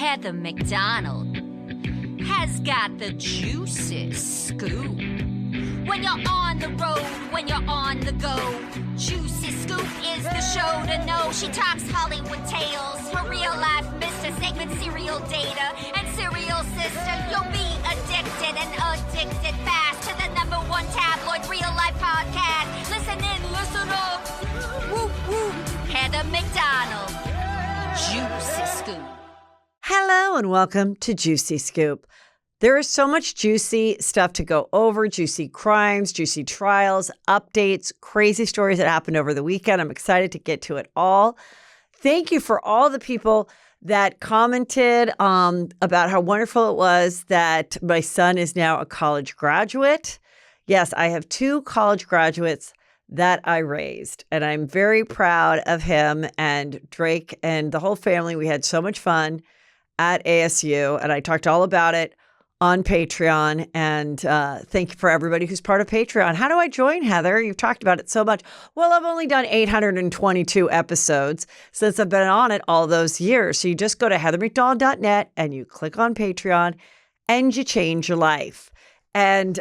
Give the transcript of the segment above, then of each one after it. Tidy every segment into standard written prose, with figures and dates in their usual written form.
Heather McDonald has got the juiciest scoop. When you're on the road, when you're on the go, Juicy Scoop is the show to know. She talks Hollywood tales, her real life Mr. Segment serial data and serial sister. You'll be addicted and addicted fast to the #1 tabloid real life podcast. Listen in, listen up. Woo woo. Heather McDonald, Juicy Scoop. Hello and welcome to Juicy Scoop. There is so much juicy stuff to go over, juicy crimes, juicy trials, updates, crazy stories that happened over the weekend. I'm excited to get to it all. Thank you for all the people that commented about how wonderful it was that my son is now a college graduate. Yes, I have 2 college graduates that I raised, and I'm very proud of him and Drake and the whole family. We had so much fun at ASU, and I talked all about it on Patreon, and thank you for everybody who's part of Patreon. How do I join, Heather? You've talked about it so much. Well, I've only done 822 episodes since I've been on it all those years. So you just go to heathermcdonald.net and you click on Patreon and you change your life. And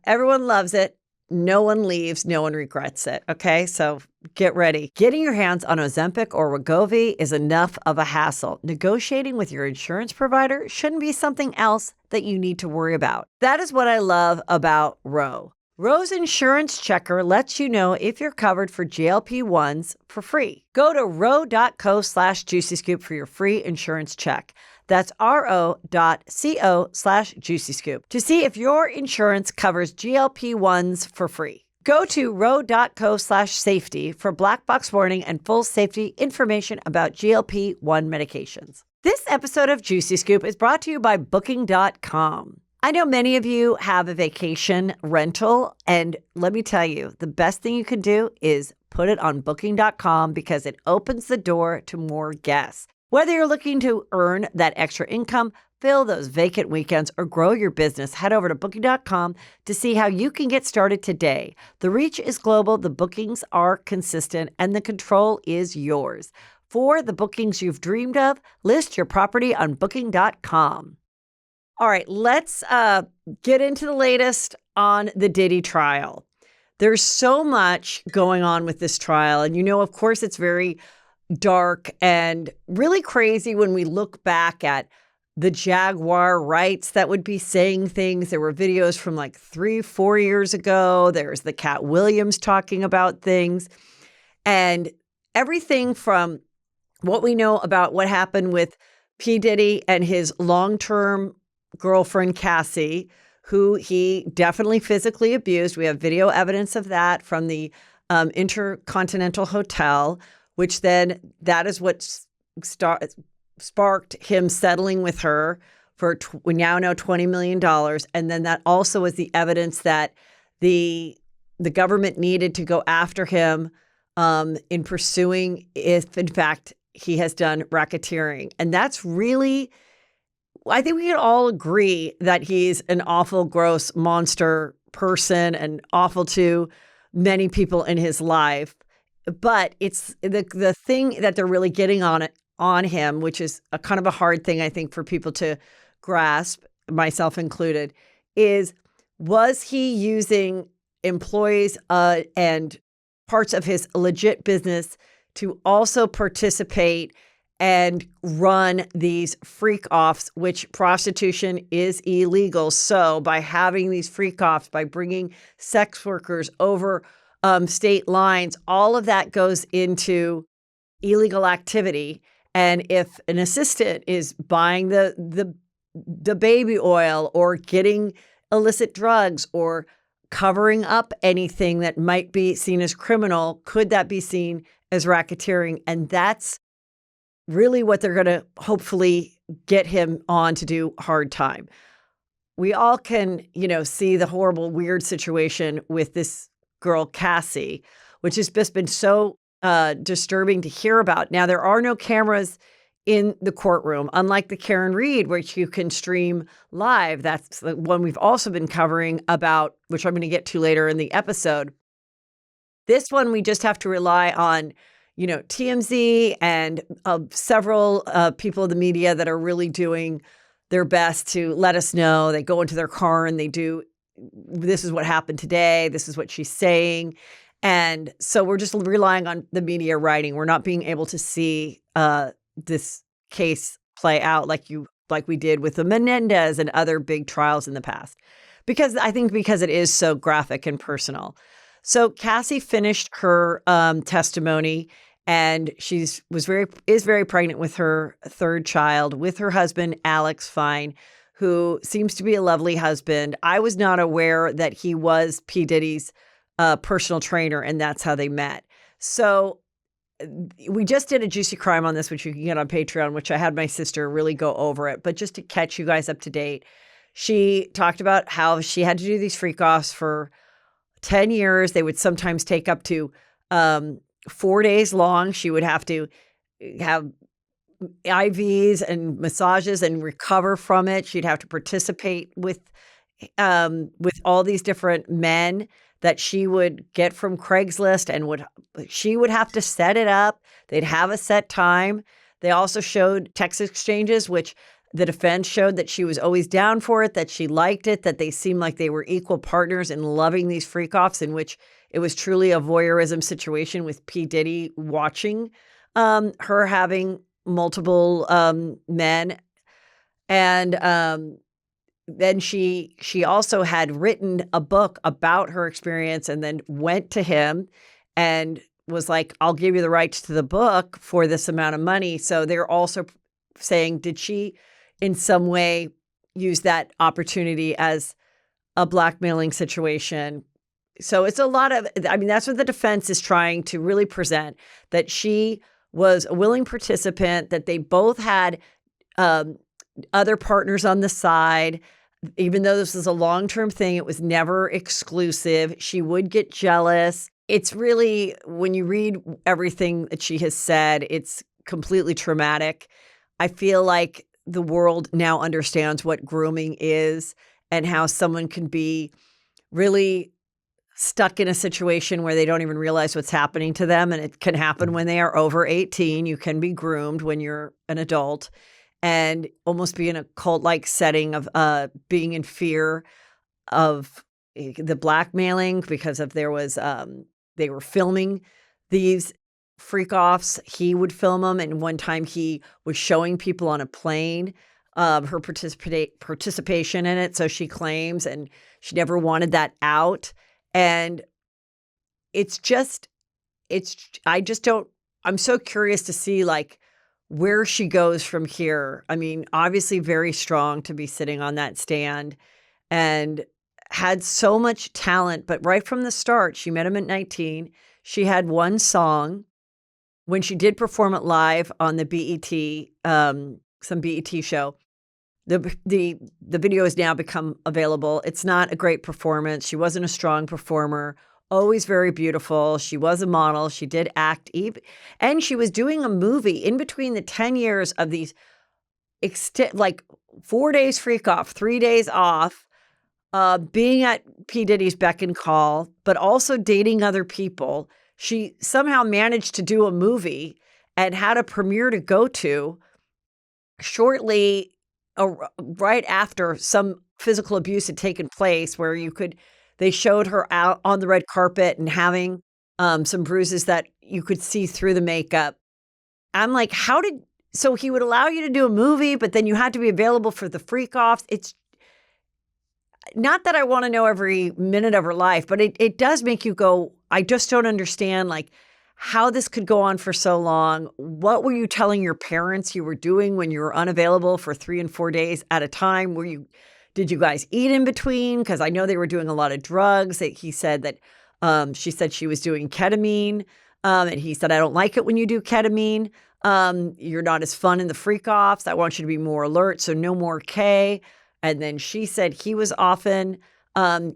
everyone loves it. No one leaves. No one regrets it. Okay, so get ready. Getting your hands on Ozempic or Wegovy is enough of a hassle. Negotiating with your insurance provider shouldn't be something else that you need to worry about. That is what I love about RHOBH. RHOBH's insurance checker lets you know if you're covered for GLP-1s for free. Go to rho.co/juicyscoop for your free insurance check. That's ro.co/juicyscoop to see if your insurance covers GLP-1s for free. Go to rho.co/safety for black box warning and full safety information about GLP-1 medications. This episode of Juicy Scoop is brought to you by Booking.com. I know many of you have a vacation rental, and let me tell you, the best thing you can do is put it on Booking.com because it opens the door to more guests. Whether you're looking to earn that extra income, fill those vacant weekends, or grow your business, head over to Booking.com to see how you can get started today. The reach is global, the bookings are consistent, and the control is yours. For the bookings you've dreamed of, list your property on Booking.com. All right, let's get into the latest on the Diddy trial. There's so much going on with this trial, and of course, it's very dark and really crazy when we look back at the Jaguar rights that would be saying things. There were videos from like 3-4 years ago. There's the Cat Williams talking about things, and everything from what we know about what happened with P. Diddy and his long-term girlfriend, Cassie, who he definitely physically abused. We have video evidence of that from the Intercontinental Hotel, which then that is what sparked him settling with her for we now know $20 million. And then that also was the evidence that the government needed to go after him in pursuing if, in fact, he has done racketeering. And that's really, I think we can all agree that he's an awful, gross monster person and awful to many people in his life. But it's the thing that they're really getting on him, which is a kind of a hard thing, I think, for people to grasp, myself included, was he using employees and parts of his legit business to also participate and run these freak-offs, which prostitution is illegal. So by having these freak-offs, by bringing sex workers over state lines, all of that goes into illegal activity. And if an assistant is buying the baby oil or getting illicit drugs or covering up anything that might be seen as criminal, could that be seen as racketeering? And that's really what they're going to hopefully get him on to do hard time. We all can, see the horrible, weird situation with this girl, Cassie, which has just been so disturbing to hear about. Now, there are no cameras in the courtroom, unlike the Karen Reed, which you can stream live. That's the one we've also been covering about, which I'm going to get to later in the episode. This one, we just have to rely on TMZ and several people in the media that are really doing their best to let us know. They go into their car and they do, this is what happened today. This is what she's saying. And so we're just relying on the media writing. We're not being able to see this case play out like we did with the Menendez and other big trials in the past. Because it is so graphic and personal. So Cassie finished her testimony, and is very pregnant with her third child with her husband, Alex Fine, who seems to be a lovely husband. I was not aware that he was P. Diddy's personal trainer, and that's how they met. So we just did a juicy crime on this, which you can get on Patreon, which I had my sister really go over it. But just to catch you guys up to date, she talked about how she had to do these freak-offs for 10 years. They would sometimes take up to 4 days long. She would have to have IVs and massages and recover from it. She'd have to participate with all these different men that she would get from Craigslist, and she would have to set it up. They'd have a set time. They also showed text exchanges, which the defense showed that she was always down for it, that she liked it, that they seemed like they were equal partners in loving these freak-offs, in which it was truly a voyeurism situation with P. Diddy watching her having multiple men. And then she also had written a book about her experience, and then went to him and was like, I'll give you the rights to the book for this amount of money. So they're also saying, did she in some way use that opportunity as a blackmailing situation? So it's a lot of, that's what the defense is trying to really present, that she was a willing participant, that they both had other partners on the side. Even though this was a long-term thing, it was never exclusive. She would get jealous. It's really, when you read everything that she has said, it's completely traumatic. I feel like the world now understands what grooming is and how someone can be really stuck in a situation where they don't even realize what's happening to them. And it can happen when they are over 18. You can be groomed when you're an adult, and almost be in a cult-like setting of being in fear of the blackmailing, because if there was, they were filming these freak-offs. He would film them, and one time he was showing people on a plane her participation in it, so she claims, and she never wanted that out. And I'm so curious to see, like, where she goes from here. Obviously very strong to be sitting on that stand, and had so much talent. But right from the start, she met him at 19. She had one song. When she did perform it live on the BET, some BET show, the video has now become available. It's not a great performance. She wasn't a strong performer. Always very beautiful. She was a model. She did act, and she was doing a movie in between the 10 years of these, 4 days freak off, 3 days off, being at P. Diddy's beck and call, but also dating other people. She somehow managed to do a movie and had a premiere to go to shortly, right after some physical abuse had taken place, where they showed her out on the red carpet and having some bruises that you could see through the makeup. I'm like, so he would allow you to do a movie, but then you had to be available for the freak-offs. It's not that I want to know every minute of her life, but it does make you go, I just don't understand, how this could go on for so long. What were you telling your parents you were doing when you were unavailable for 3 and 4 days at a time? Did you guys eat in between? Because I know they were doing a lot of drugs. He said that she said she was doing ketamine. And he said, I don't like it when you do ketamine. You're not as fun in the freak-offs. I want you to be more alert, so no more K. And then she said he was often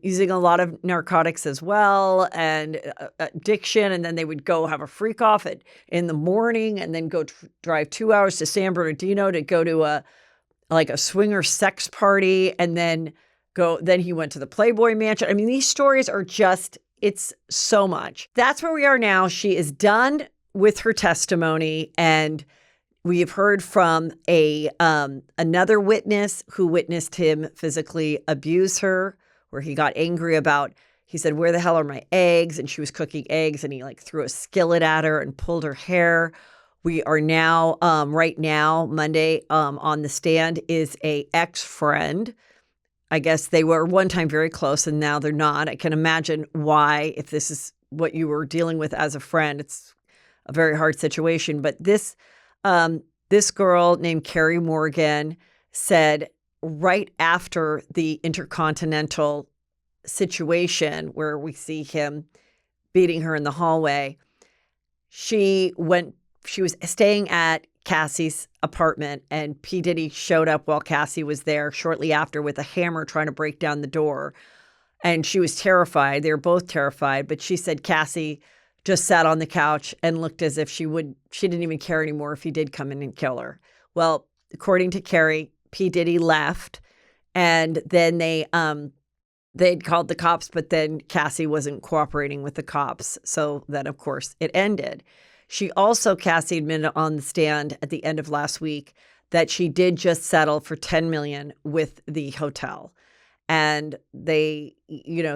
using a lot of narcotics as well, and addiction. And then they would go have a freak-off in the morning, and then go drive 2 hours to San Bernardino to go to a swinger sex party, and then he went to the Playboy Mansion. These stories are just, it's so much. That's where we are now. She is done with her testimony, and we have heard from another witness who witnessed him physically abuse her, where he got angry about, he said, "Where the hell are my eggs?" And she was cooking eggs, and he like threw a skillet at her and pulled her hair. We are now, right now, Monday, on the stand is a ex-friend. I guess they were one time very close, and now they're not. I can imagine why, if this is what you were dealing with as a friend. It's a very hard situation. But this girl named Carrie Morgan said right after the Intercontinental situation where we see him beating her in the hallway, she was staying at Cassie's apartment, and P. Diddy showed up while Cassie was there shortly after with a hammer trying to break down the door. And she was terrified. They were both terrified. But she said Cassie just sat on the couch and looked as if she didn't even care anymore if he did come in and kill her. Well, according to Carrie, P. Diddy left, and then they'd called the cops, but then Cassie wasn't cooperating with the cops. So then, of course, it ended. Cassie admitted on the stand at the end of last week that she did just settle for $10 million with the hotel. And they,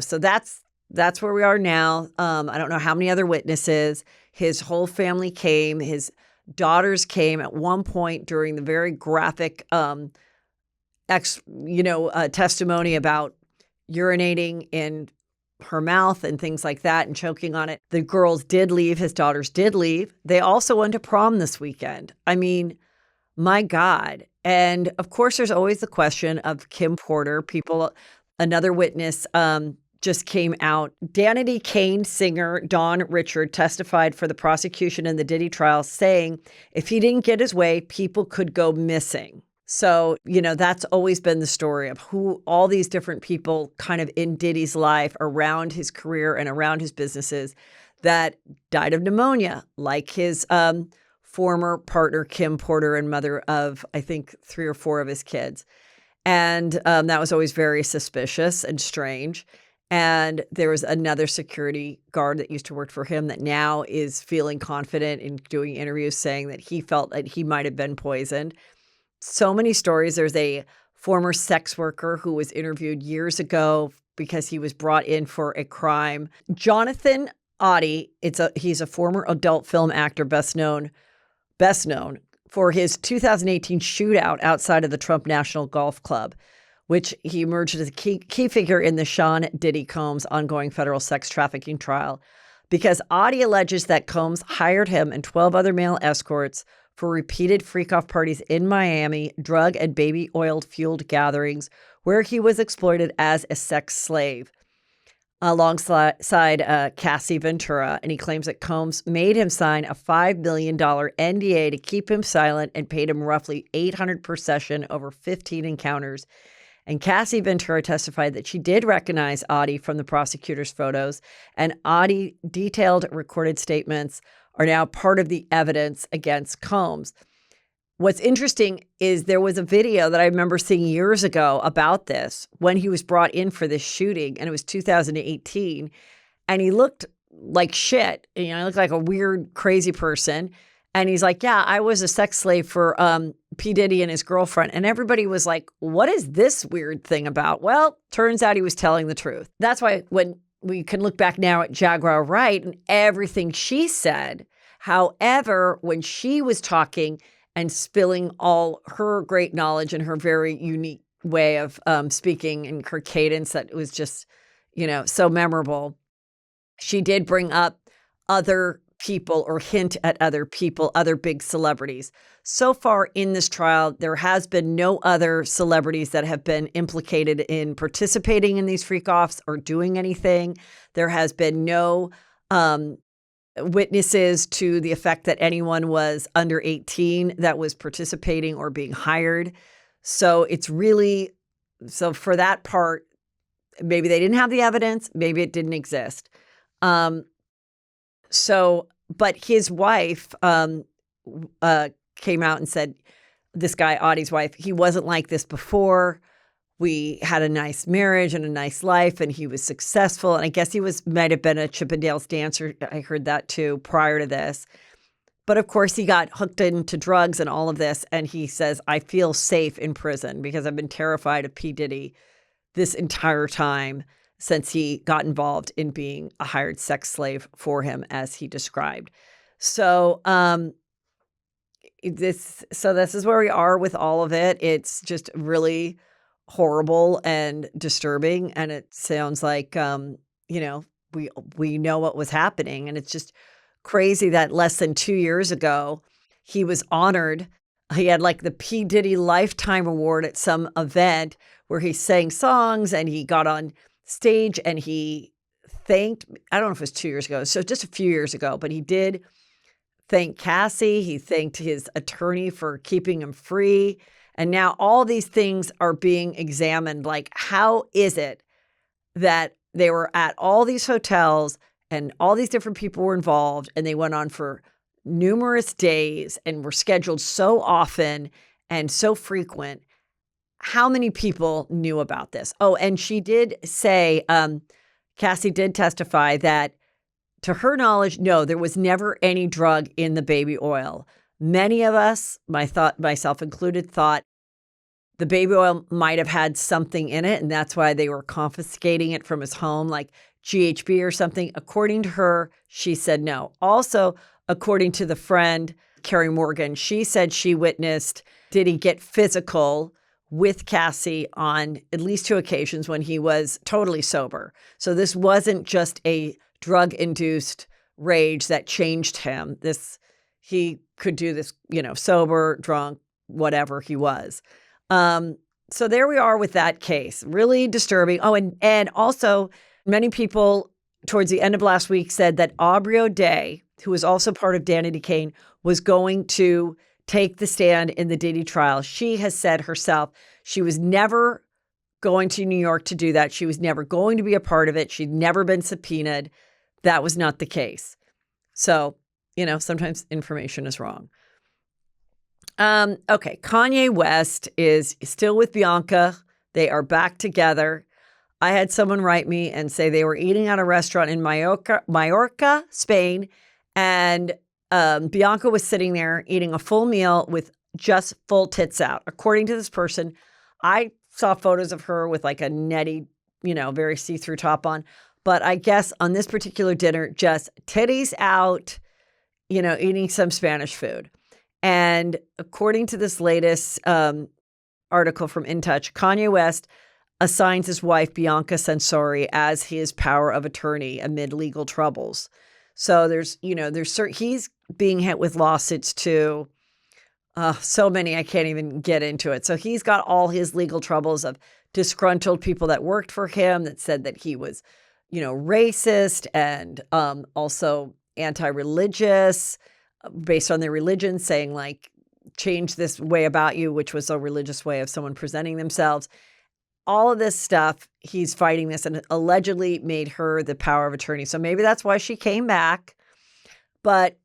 so that's where we are now. I don't know how many other witnesses. His whole family came. His daughters came at one point during the very graphic, testimony about urinating in her mouth and things like that and choking on it. The girls did leave. His daughters did leave. They also went to prom this weekend. I mean, my God. And of course, there's always the question of Kim Porter. Another witness just came out. Danity Kane singer Don Richard testified for the prosecution in the Diddy trial, saying if he didn't get his way, people could go missing. So, that's always been the story of who all these different people kind of in Diddy's life, around his career and around his businesses, that died of pneumonia, like his former partner, Kim Porter, and mother of, I think, 3 or 4 of his kids. And that was always very suspicious and strange. And there was another security guard that used to work for him that now is feeling confident in doing interviews, saying that he felt that he might have been poisoned. So many stories. There's a former sex worker who was interviewed years ago because he was brought in for a crime. Jonathan Oddie, he's a former adult film actor, best known for his 2018 shootout outside of the Trump National Golf Club, which he emerged as a key figure in the Sean Diddy Combs ongoing federal sex trafficking trial, because Oddie alleges that Combs hired him and 12 other male escorts for repeated freak-off parties in Miami, drug and baby oil-fueled gatherings where he was exploited as a sex slave alongside Cassie Ventura. And he claims that Combs made him sign a $5 million NDA to keep him silent and paid him roughly $800 per session over 15 encounters. And Cassie Ventura testified that she did recognize Oddie from the prosecutor's photos, and Oddie detailed recorded statements are now part of the evidence against Combs. What's interesting is there was a video that I remember seeing years ago about this when he was brought in for this shooting, and it was 2018, and he looked like shit. He looked like a weird, crazy person. And he's like, yeah, I was a sex slave for P. Diddy and his girlfriend. And everybody was like, what is this weird thing about? Well, turns out he was telling the truth. That's why when we can look back now at Jaguar Wright and everything she said. However, when she was talking and spilling all her great knowledge and her very unique way of speaking and her cadence that was just, so memorable, she did bring up other people or hint at other people, other big celebrities. So far in this trial, there has been no other celebrities that have been implicated in participating in these freak-offs or doing anything. There has been no witnesses to the effect that anyone was under 18 that was participating or being hired. So for that part, maybe they didn't have the evidence, maybe it didn't exist. But his wife came out and said, this guy, Audie's wife, he wasn't like this before. We had a nice marriage and a nice life, and he was successful. And I guess he might have been a Chippendales dancer. I heard that too prior to this. But of course, he got hooked into drugs and all of this. And he says, I feel safe in prison because I've been terrified of P. Diddy this entire time since he got involved in being a hired sex slave for him, as he described. So this is where we are with all of it. It's just really horrible and disturbing. And it sounds like, we know what was happening. And it's just crazy that less than 2 years ago, he was honored. He had like the P. Diddy Lifetime Award at some event where he sang songs and he got on stage and he thanked, I don't know if it was 2 years ago, so just a few years ago, but he did thank Cassie. He thanked his attorney for keeping him free. And now all these things are being examined. Like, how is it that they were at all these hotels and all these different people were involved and they went on for numerous days and were scheduled so often and so frequent? How many people knew about this? Oh, and she did say, Cassie did testify that to her knowledge, no, there was never any drug in the baby oil. Many of us, myself included, thought the baby oil might have had something in it, and that's why they were confiscating it from his home, like GHB or something. According to her, she said no. Also, according to the friend, Carrie Morgan, she said she witnessed Diddy get physical with Cassie on at least 2 occasions when he was totally sober. So this wasn't just a drug-induced rage that changed him. He could do this, sober, drunk, whatever he was. So there we are with that case. Really disturbing. Oh, and also many people towards the end of last week said that RHOBH, who was also part of Danity Kane, was going to take the stand in the Diddy trial. She has said herself she was never going to New York to do that. She was never going to be a part of it. She'd never been subpoenaed. That was not the case. So, sometimes information is wrong. Okay, Kanye West is still with Bianca. They are back together. I had someone write me and say they were eating at a restaurant in Mallorca, Spain, and Bianca was sitting there eating a full meal with just full tits out. According to this person, I saw photos of her with like a netty, very see-through top on. But I guess on this particular dinner, just titties out, eating some Spanish food. And according to this latest article from In Touch, Kanye West assigns his wife, Bianca Censori, as his power of attorney amid legal troubles. So he's being hit with lawsuits too. So many, I can't even get into it. So he's got all his legal troubles of disgruntled people that worked for him that said that he was, racist and also anti-religious based on their religion, saying like, change this way about you, which was a religious way of someone presenting themselves. All of this stuff, he's fighting this and allegedly made her the power of attorney. So maybe that's why she came back. But,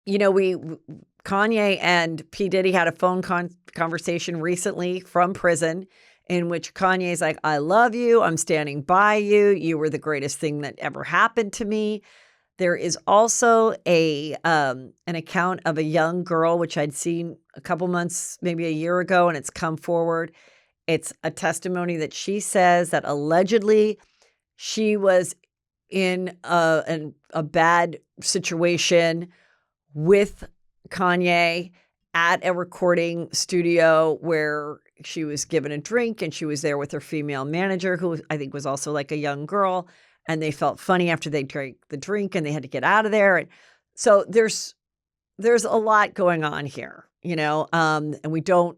Kanye and P. Diddy had a phone conversation recently from prison in which Kanye's like, I love you. I'm standing by you. You were the greatest thing that ever happened to me. There is also an account of a young girl, which I'd seen a couple months, maybe a year ago, and it's come forward. It's a testimony that she says that allegedly she was in a bad situation with Kanye at a recording studio where she was given a drink and she was there with her female manager, who I think was also like a young girl. And they felt funny after they drank the drink and they had to get out of there. And so there's a lot going on here, and we don't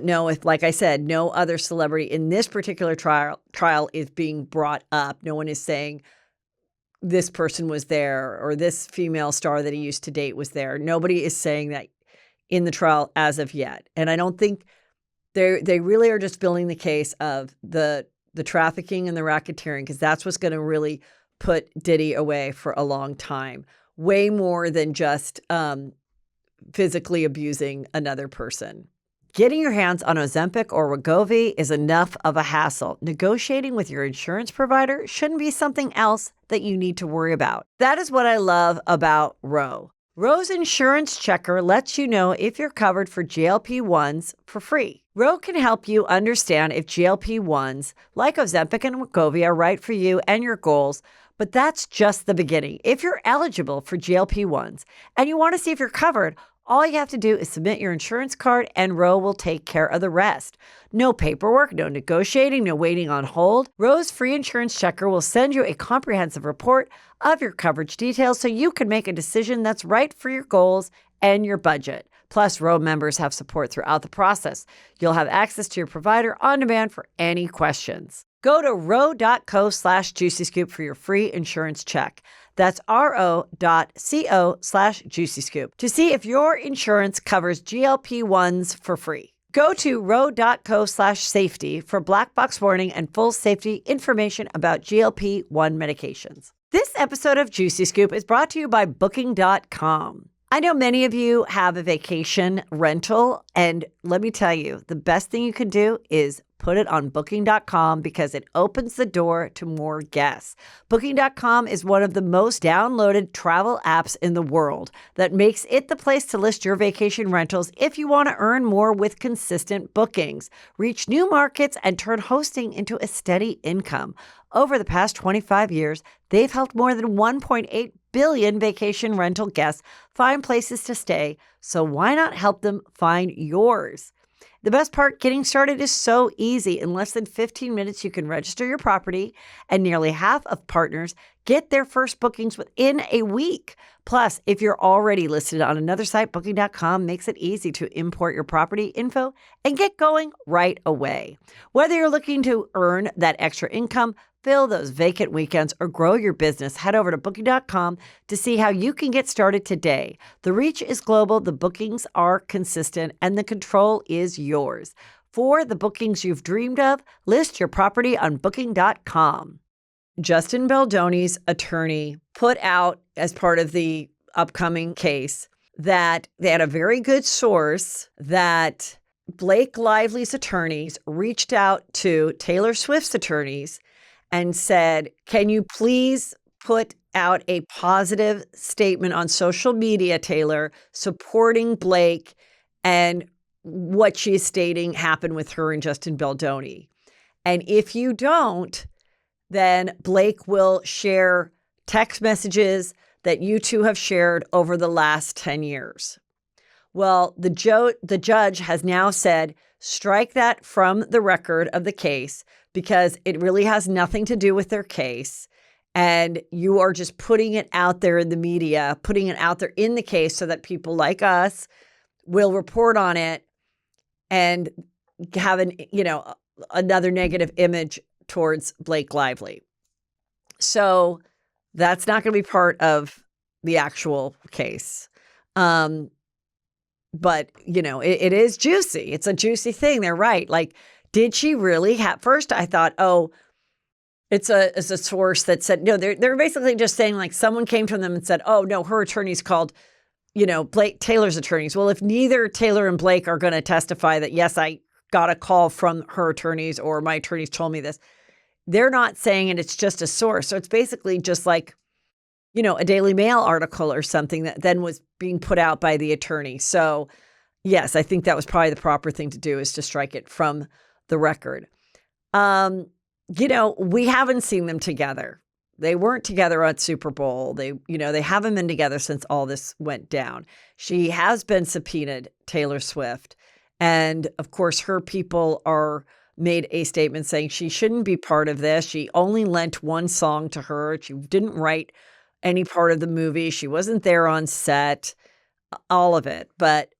know if, like I said, no other celebrity in this particular trial is being brought up. No one is saying this person was there or this female star that he used to date was there. Nobody is saying that in the trial as of yet. And I don't think they really are just building the case of the trafficking and the racketeering, because that's what's going to really put Diddy away for a long time, way more than just physically abusing another person. Getting your hands on Ozempic or Wegovy is enough of a hassle. Negotiating with your insurance provider shouldn't be something else that you need to worry about. That is what I love about Ro. RHOBH's Insurance Checker lets you know if you're covered for GLP-1s for free. RHOBH can help you understand if GLP-1s, like Ozempic and Wegovy, are right for you and your goals, but that's just the beginning. If you're eligible for GLP-1s and you want to see if you're covered, all you have to do is submit your insurance card and RHOBH will take care of the rest. No paperwork, no negotiating, no waiting on hold. RHOBH's free insurance checker will send you a comprehensive report of your coverage details so you can make a decision that's right for your goals and your budget. Plus, RHOBH members have support throughout the process. You'll have access to your provider on demand for any questions. Go to rho.co/juicyscoop for your free insurance check. That's ro.co/juicyscoop to see if your insurance covers GLP-1s for free. Go to rho.co/safety for black box warning and full safety information about GLP-1 medications. This episode of Juicy Scoop is brought to you by Booking.com. I know many of you have a vacation rental, and let me tell you, the best thing you can do is put it on Booking.com because it opens the door to more guests. Booking.com is one of the most downloaded travel apps in the world that makes it the place to list your vacation rentals if you want to earn more with consistent bookings, reach new markets, and turn hosting into a steady income. Over the past 25 years, they've helped more than 1.8 billion vacation rental guests find places to stay, so why not help them find yours? The best part, getting started is so easy. In less than 15 minutes, you can register your property, and nearly half of partners get their first bookings within a week. Plus, if you're already listed on another site, Booking.com makes it easy to import your property info and get going right away. Whether you're looking to earn that extra income, fill those vacant weekends, or grow your business, head over to Booking.com to see how you can get started today. The reach is global, the bookings are consistent, and the control is yours. For the bookings you've dreamed of, list your property on Booking.com. Justin Baldoni's attorney put out, as part of the upcoming case, that they had a very good source that Blake Lively's attorneys reached out to Taylor Swift's attorneys and said, can you please put out a positive statement on social media, Taylor, supporting Blake and what she is stating happened with her and Justin Baldoni. And if you don't, then Blake will share text messages that you two have shared over the last 10 years. Well, the judge has now said, strike that from the record of the case because it really has nothing to do with their case. And you are just putting it out there in the media, putting it out there in the case so that people like us will report on it and have another negative image towards Blake Lively. So that's not going to be part of the actual case. But, it is juicy. It's a juicy thing. They're right. Like, did she really have, first I thought, it's a source that said, no, they're basically just saying like someone came to them and said, oh no, her attorneys called, Blake Taylor's attorneys. Well, if neither Taylor and Blake are going to testify that, yes, I got a call from her attorneys or my attorneys told me this, they're not saying it. It's just a source. So it's basically just like, a Daily Mail article or something that then was being put out by the attorney. So yes, I think that was probably the proper thing to do is to strike it from the record. We haven't seen them together. They weren't together at Super Bowl. They haven't been together since all this went down. She has been subpoenaed, Taylor Swift. And of course, her people made a statement saying she shouldn't be part of this. She only lent one song to her. She didn't write any part of the movie. She wasn't there on set, all of it. But,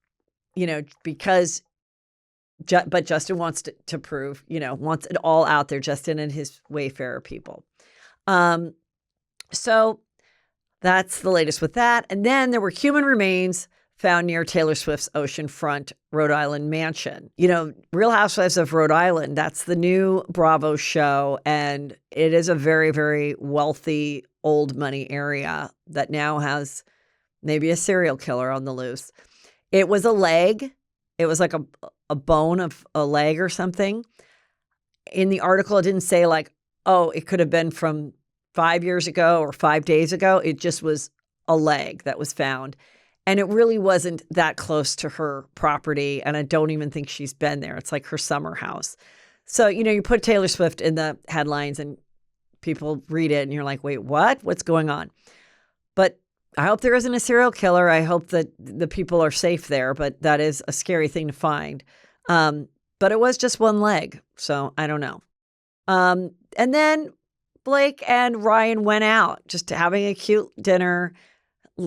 but Justin wants to prove, wants it all out there, Justin and his Wayfarer people. So that's the latest with that. And then there were human remains found near Taylor Swift's oceanfront Rhode Island mansion. Real Housewives of Rhode Island, that's the new Bravo show. And it is a very, very wealthy old money area that now has maybe a serial killer on the loose. It was a leg. It was like a bone of a leg or something. In the article, it didn't say like, oh, it could have been from 5 years ago or 5 days ago. It just was a leg that was found. And it really wasn't that close to her property. And I don't even think she's been there. It's like her summer house. So, you put Taylor Swift in the headlines and people read it and you're like, wait, what? What's going on? But I hope there isn't a serial killer. I hope that the people are safe there. But that is a scary thing to find. But it was just one leg. So I don't know. And then Blake and Ryan went out just having a cute dinner,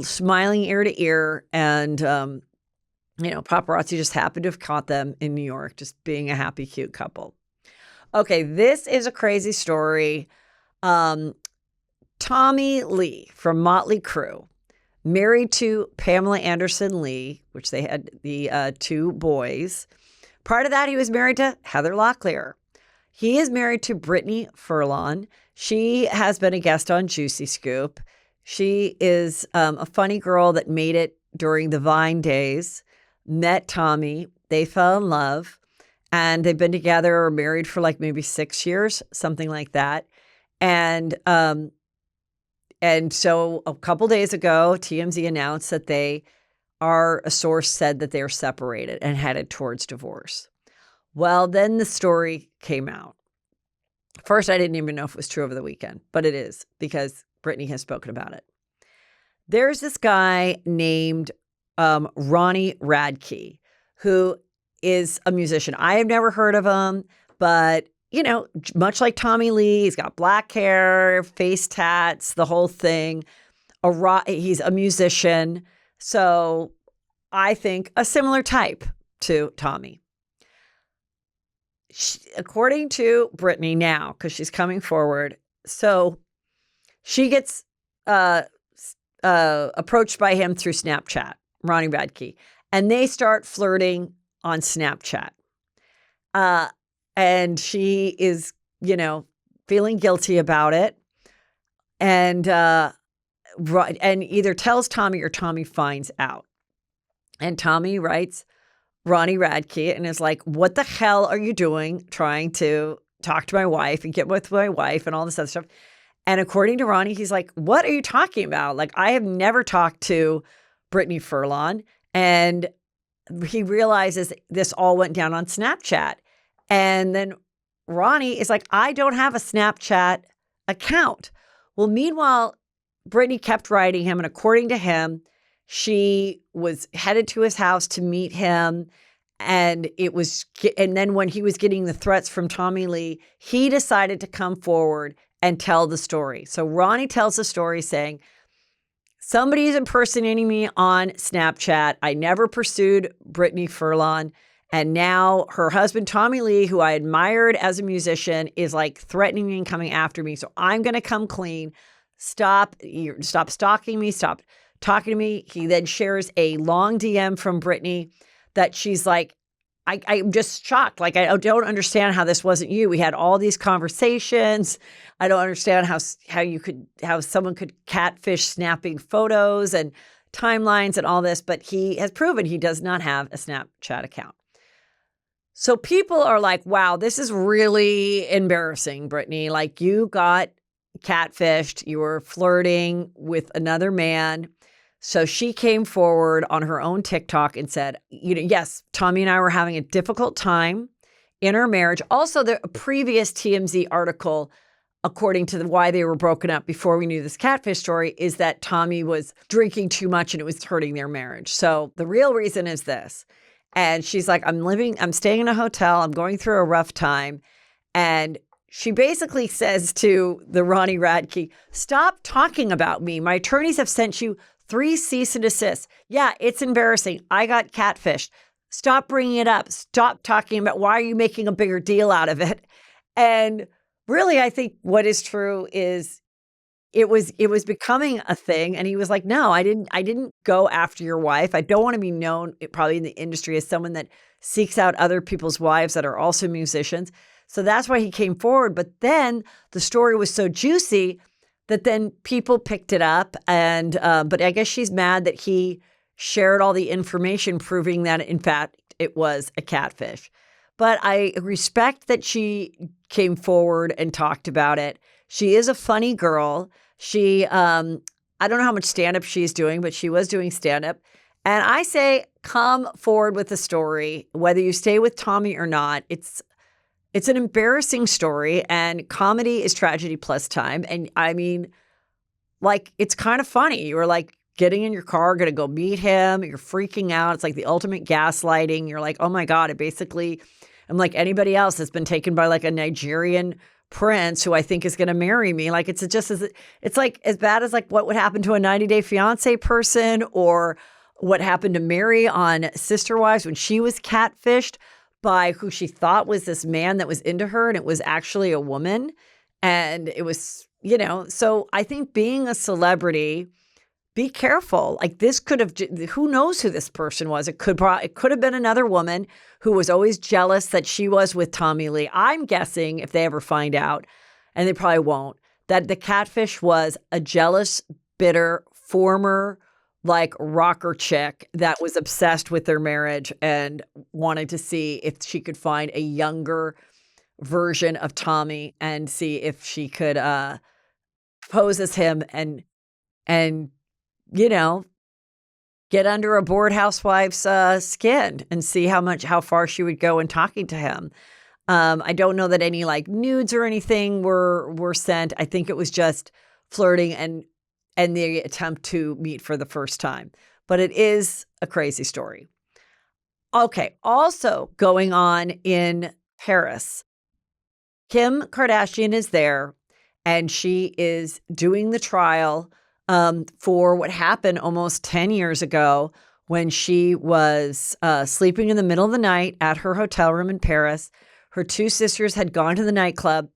smiling ear to ear. And, paparazzi just happened to have caught them in New York, just being a happy, cute couple. Okay, this is a crazy story. Tommy Lee from Motley Crue, married to Pamela Anderson Lee, which they had the 2 boys. Prior to that, he was married to Heather Locklear. He is married to Brittany Furlan. She has been a guest on Juicy Scoop. She is a funny girl that made it during the Vine days, met Tommy. They fell in love, and they've been together or married for like maybe 6 years, something like that. And so a couple days ago, TMZ announced that a source said that they are separated and headed towards divorce. Well, then the story came out. First, I didn't even know if it was true over the weekend, but it is because Brittany has spoken about it. There's this guy named Ronnie Radke, who is a musician. I have never heard of him, but, much like Tommy Lee, he's got black hair, face tats, the whole thing. He's a musician. So I think a similar type to Tommy. According to Brittany now, because she's coming forward, so she gets approached by him through Snapchat, Ronnie Radke, and they start flirting on Snapchat. And she is, feeling guilty about it, and either tells Tommy or Tommy finds out. And Tommy writes Ronnie Radke and is like, what the hell are you doing trying to talk to my wife and get with my wife and all this other stuff? And according to Ronnie, he's like, what are you talking about? Like, I have never talked to Brittany Furlan. And he realizes this all went down on Snapchat. And then Ronnie is like, I don't have a Snapchat account. Well, meanwhile, Brittany kept writing him. And according to him, she was headed to his house to meet him. And then when he was getting the threats from Tommy Lee, he decided to come forward and tell the story. So Ronnie tells the story saying, somebody's impersonating me on Snapchat. I never pursued Brittany Furlan. And now her husband, Tommy Lee, who I admired as a musician, is like threatening me and coming after me. So I'm going to come clean. Stop stalking me. Stop talking to me. He then shares a long DM from Brittany that she's like, I'm just shocked. Like, I don't understand how this wasn't you. We had all these conversations. I don't understand how someone could catfish snapping photos and timelines and all this, but he has proven he does not have a Snapchat account. So people are like, wow, this is really embarrassing, Brittany. Like, you got catfished. You were flirting with another man. So she came forward on her own TikTok and said, yes, Tommy and I were having a difficult time in our marriage. Also, the previous TMZ article, according to why they were broken up before we knew this catfish story, is that Tommy was drinking too much and it was hurting their marriage. So the real reason is this. And she's like, I'm staying in a hotel. I'm going through a rough time. And she basically says to the Ronnie Radke, stop talking about me. My attorneys have sent you 3 cease and desists. Yeah, it's embarrassing. I got catfished. Stop bringing it up. Stop talking about why are you making a bigger deal out of it? And really, I think what is true is it was becoming a thing. And he was like, no, I didn't go after your wife. I don't want to be known probably in the industry as someone that seeks out other people's wives that are also musicians. So that's why he came forward. But then the story was so juicy that then people picked it up. And but I guess she's mad that he shared all the information proving that, in fact, it was a catfish. But I respect that she came forward and talked about it. She is a funny girl. She, I don't know how much stand-up she's doing, but she was doing stand-up. And I say, come forward with the story, whether you stay with Tommy or not. It's an embarrassing story, and comedy is tragedy plus time. And I mean, like, it's kind of funny. You were like getting in your car, going to go meet him. You're freaking out. It's like the ultimate gaslighting. You're like, oh my God, I'm like anybody else that's been taken by like a Nigerian prince who I think is going to marry me. Like, it's like as bad as like what would happen to a 90-Day Fiance person, or what happened to Mary on Sister Wives when she was catfished by who she thought was this man that was into her, and it was actually a woman. And it was, so I think being a celebrity, be careful. Like, this could have, who knows who this person was? It could have been another woman who was always jealous that she was with Tommy Lee. I'm guessing, if they ever find out, and they probably won't, that the catfish was a jealous, bitter, former like rocker chick that was obsessed with their marriage and wanted to see if she could find a younger version of Tommy and see if she could pose as him and get under a bored housewife's skin and see how far she would go in talking to him. I don't know that any like nudes or anything were sent. I think it was just flirting and the attempt to meet for the first time. But it is a crazy story. Okay, also going on in Paris, Kim Kardashian is there, and she is doing the trial for what happened almost 10 years ago when she was sleeping in the middle of the night at her hotel room in Paris. Her two sisters had gone to the nightclub,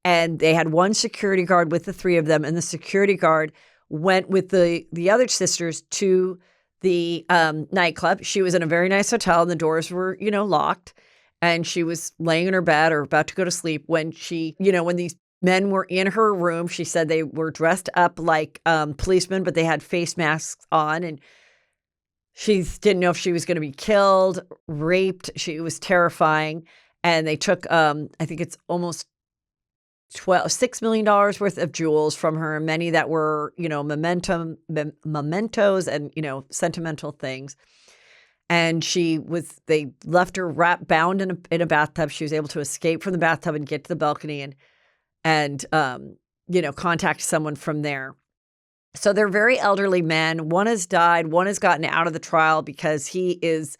and they had one security guard with the three of them, and the security guard went with the other sisters to the nightclub. She was in a very nice hotel, and the doors were, locked, and she was laying in her bed or about to go to sleep when when these men were in her room. She said they were dressed up like policemen, but they had face masks on, and she didn't know if she was going to be killed, raped. It was terrifying. And they took, I think it's almost $6 million worth of jewels from her, many that were, mementos and, sentimental things. And they left her bound in a bathtub. She was able to escape from the bathtub and get to the balcony and contact someone from there. So they're very elderly men. One has died. One has gotten out of the trial because he is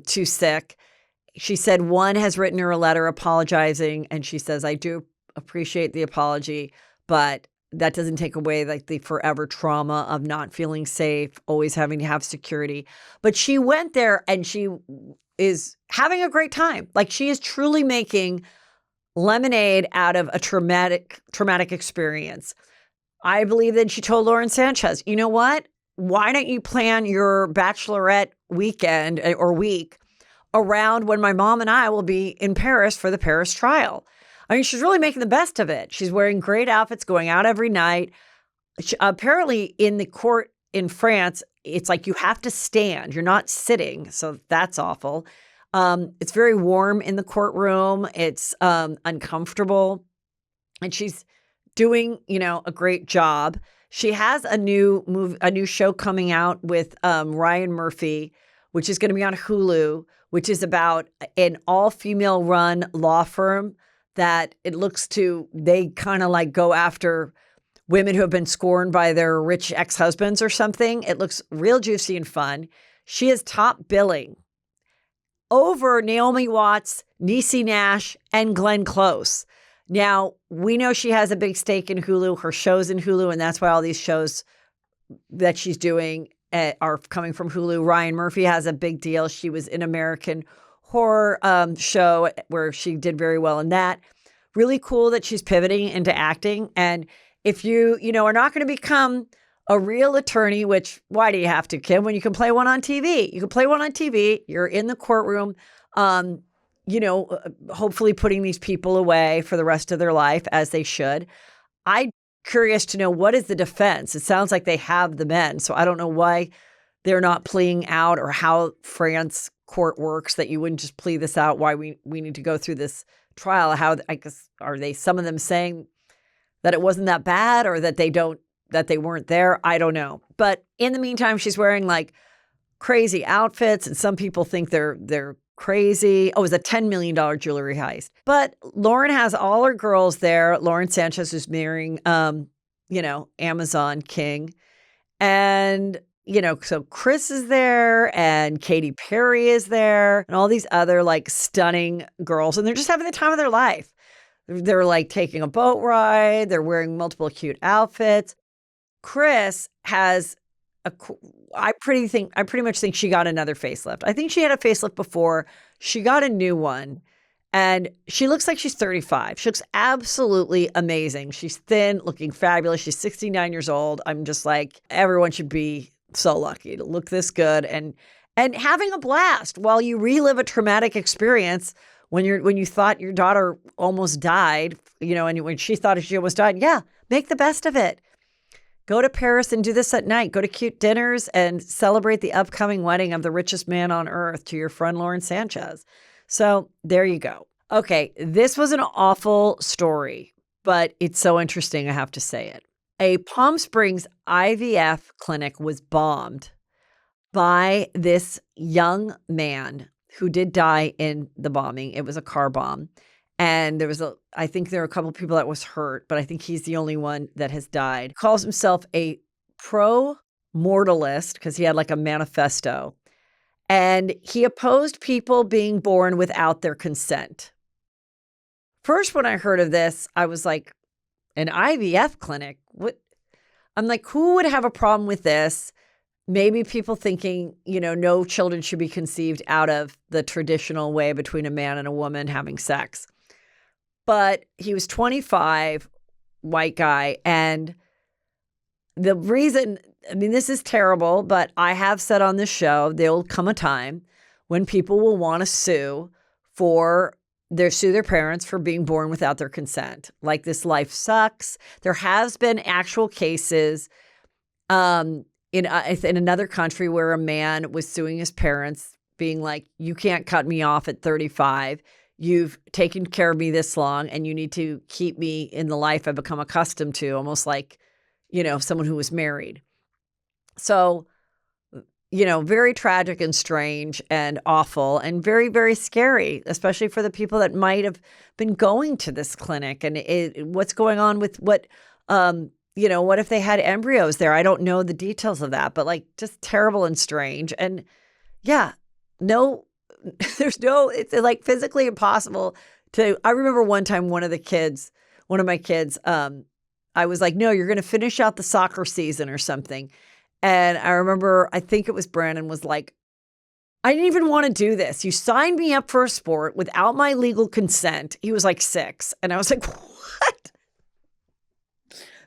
too sick. She said one has written her a letter apologizing, and she says, I do appreciate the apology, but that doesn't take away like the forever trauma of not feeling safe, always having to have security. But she went there and she is having a great time. Like, she is truly making lemonade out of a traumatic experience. I believe that she told Lauren Sanchez, you know what? Why don't you plan your bachelorette weekend or week around when my mom and I will be in Paris for the Paris trial? I mean, she's really making the best of it. She's wearing great outfits, going out every night. Apparently in the court in France, it's like you have to stand. You're not sitting. So that's awful. It's very warm in the courtroom. It's uncomfortable. And she's doing, a great job. She has a new show coming out with Ryan Murphy, which is going to be on Hulu, which is about an all-female run law firm that they kind of like go after women who have been scorned by their rich ex-husbands or something. It looks real juicy and fun. She is top billing over Naomi Watts, Niecy Nash, and Glenn Close. Now, we know she has a big stake in Hulu. Her show's in Hulu, and that's why all these shows that she's doing are coming from Hulu. Ryan Murphy has a big deal. She was in American Horror show where she did very well in that. Really cool that she's pivoting into acting. And if you are not going to become a real attorney, which why do you have to, Kim, when you can play one on TV? You can play one on TV. You're in the courtroom, hopefully putting these people away for the rest of their life as they should. I'm curious to know, what is the defense? It sounds like they have the men. So I don't know why they're not pleading out, or how France court works, that you wouldn't just plea this out, why we need to go through this trial. How, I guess, are they, some of them saying that it wasn't that bad, or that they weren't there? I don't know. But in the meantime, she's wearing like crazy outfits, and some people think they're crazy. Oh, it was a $10 million jewelry heist. But Lauren has all her girls there. Lauren Sanchez, who's marrying, Amazon King. And, so Chris is there and Katy Perry is there and all these other like stunning girls. And they're just having the time of their life. They're like taking a boat ride. They're wearing multiple cute outfits. Chris has I pretty much think she got another facelift. I think she had a facelift before. She got a new one. And she looks like she's 35. She looks absolutely amazing. She's thin, looking fabulous. She's 69 years old. I'm just like, everyone should be so lucky to look this good and having a blast while you relive a traumatic experience when you thought your daughter almost died, and when she thought she almost died. Yeah, make the best of it. Go to Paris and do this at night. Go to cute dinners and celebrate the upcoming wedding of the richest man on earth to your friend Lauren Sanchez. So there you go. Okay, this was an awful story, but it's so interesting, I have to say it. A Palm Springs IVF clinic was bombed by this young man who did die in the bombing. It was a car bomb. And I think there are a couple of people that was hurt, but I think he's the only one that has died. He calls himself a pro-mortalist because he had like a manifesto. And he opposed people being born without their consent. First, when I heard of this, I was like, an IVF clinic? What? I'm like, who would have a problem with this? Maybe people thinking, no children should be conceived out of the traditional way between a man and a woman having sex. But he was 25, white guy. And the reason, this is terrible, but I have said on this show, there'll come a time when people will want to sue their parents for being born without their consent. Like, this life sucks. There has been actual cases in another country where a man was suing his parents, being like, you can't cut me off at 35. You've taken care of me this long, and you need to keep me in the life I've become accustomed to, almost like, someone who was married. So, very tragic and strange and awful and very, very scary, especially for the people that might have been going to this clinic. And what's going on with what if they had embryos there? I don't know the details of that, but like, just terrible and strange. And yeah, it's like physically impossible I remember one time one of my kids, I was like, no, you're going to finish out the soccer season or something. And I remember, I think it was Brandon was like, I didn't even want to do this. You signed me up for a sport without my legal consent. He was like 6. And I was like, what?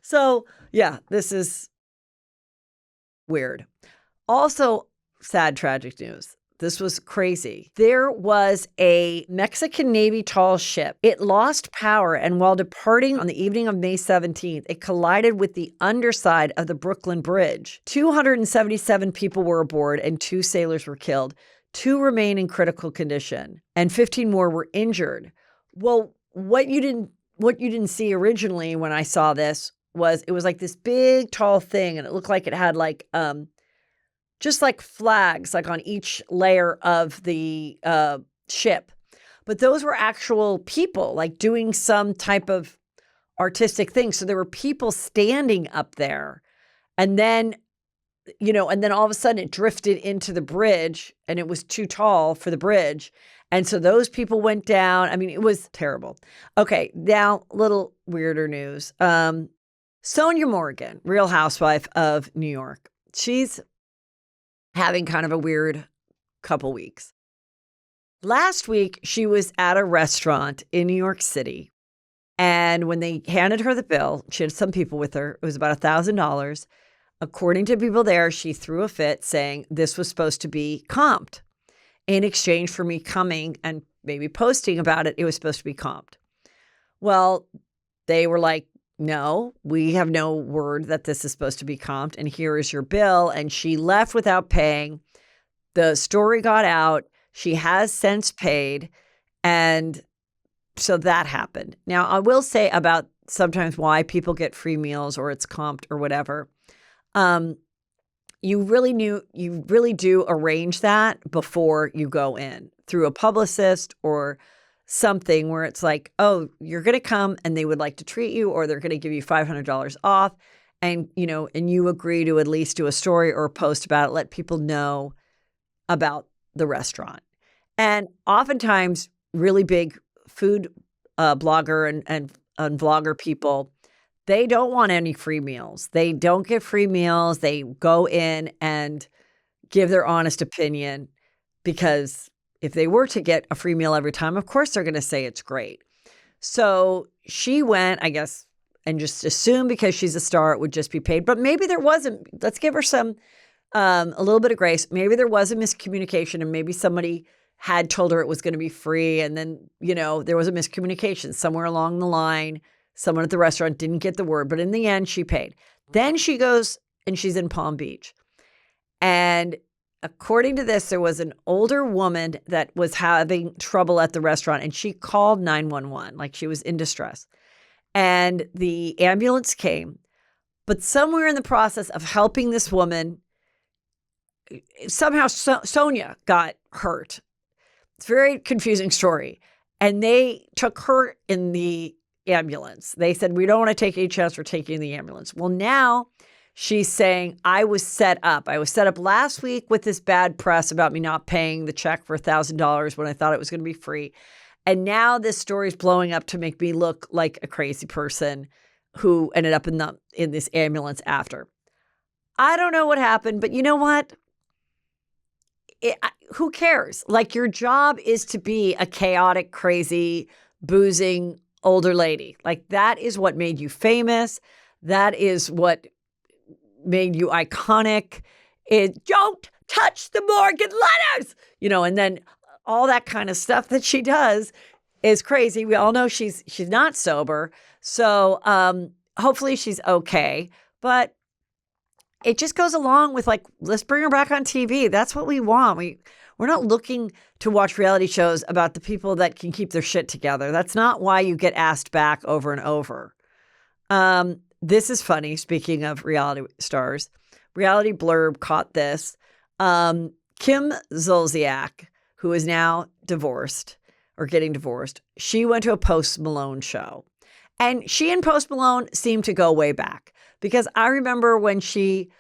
So yeah, this is weird. Also, sad, tragic news. This was crazy. There was a Mexican Navy tall ship. It lost power, and while departing on the evening of May 17th, it collided with the underside of the Brooklyn Bridge. 277 people were aboard, and 2 sailors were killed. 2 remain in critical condition, and 15 more were injured. Well, what you didn't see originally when I saw this was it was like this big, tall thing, and it looked like it had like just like flags like on each layer of the ship. But those were actual people like doing some type of artistic thing. So there were people standing up there. And then, all of a sudden it drifted into the bridge and it was too tall for the bridge. And so those people went down. It was terrible. Okay, now little weirder news. Sonja Morgan, Real Housewife of New York. She's having kind of a weird couple weeks. Last week, she was at a restaurant in New York City. And when they handed her the bill, she had some people with her. It was about $1,000. According to people there, she threw a fit saying this was supposed to be comped. In exchange for me coming and maybe posting about it, it was supposed to be comped. Well, they were like, no, we have no word that this is supposed to be comped, and here is your bill. And she left without paying. The story got out. She has since paid. And so that happened. Now, I will say about sometimes why people get free meals or it's comped or whatever. you really do arrange that before you go in through a publicist or something where it's like, oh, you're going to come and they would like to treat you, or they're going to give you $500 off. And, and you agree to at least do a story or a post about it, let people know about the restaurant. And oftentimes really big food blogger and vlogger people, they don't want any free meals. They don't get free meals. They go in and give their honest opinion, because if they were to get a free meal every time, of course they're going to say it's great. So she went, I guess, and just assumed because she's a star, it would just be paid. But maybe there wasn't. Let's give her a little bit of grace. Maybe there was a miscommunication, and maybe somebody had told her it was going to be free. And then, there was a miscommunication somewhere along the line. Someone at the restaurant didn't get the word, but in the end, she paid. Then she goes and she's in Palm Beach. And according to this, there was an older woman that was having trouble at the restaurant, and she called 911, like she was in distress. And the ambulance came. But somewhere in the process of helping this woman, somehow Sonja got hurt. It's a very confusing story. And they took her in the ambulance. They said, we don't want to take any chance for taking you in the ambulance. Well, now she's saying, I was set up. I was set up last week with this bad press about me not paying the check for $1,000 when I thought it was going to be free. And now this story is blowing up to make me look like a crazy person who ended up in this ambulance after. I don't know what happened, but you know what? Who cares? Like, your job is to be a chaotic, crazy, boozing older lady. Like, that is what made you famous. That is what made you iconic. Don't touch the Morgan letters, and then all that kind of stuff that she does is crazy. We all know she's not sober. So hopefully she's okay. But it just goes along with, like, let's bring her back on TV. That's what we want. We're not looking to watch reality shows about the people that can keep their shit together. That's not why you get asked back over and over. This is funny. Speaking of reality stars, Reality Blurb caught this. Kim Zolciak, who is now divorced or getting divorced, she went to a Post Malone show. And she and Post Malone seem to go way back, because I remember when she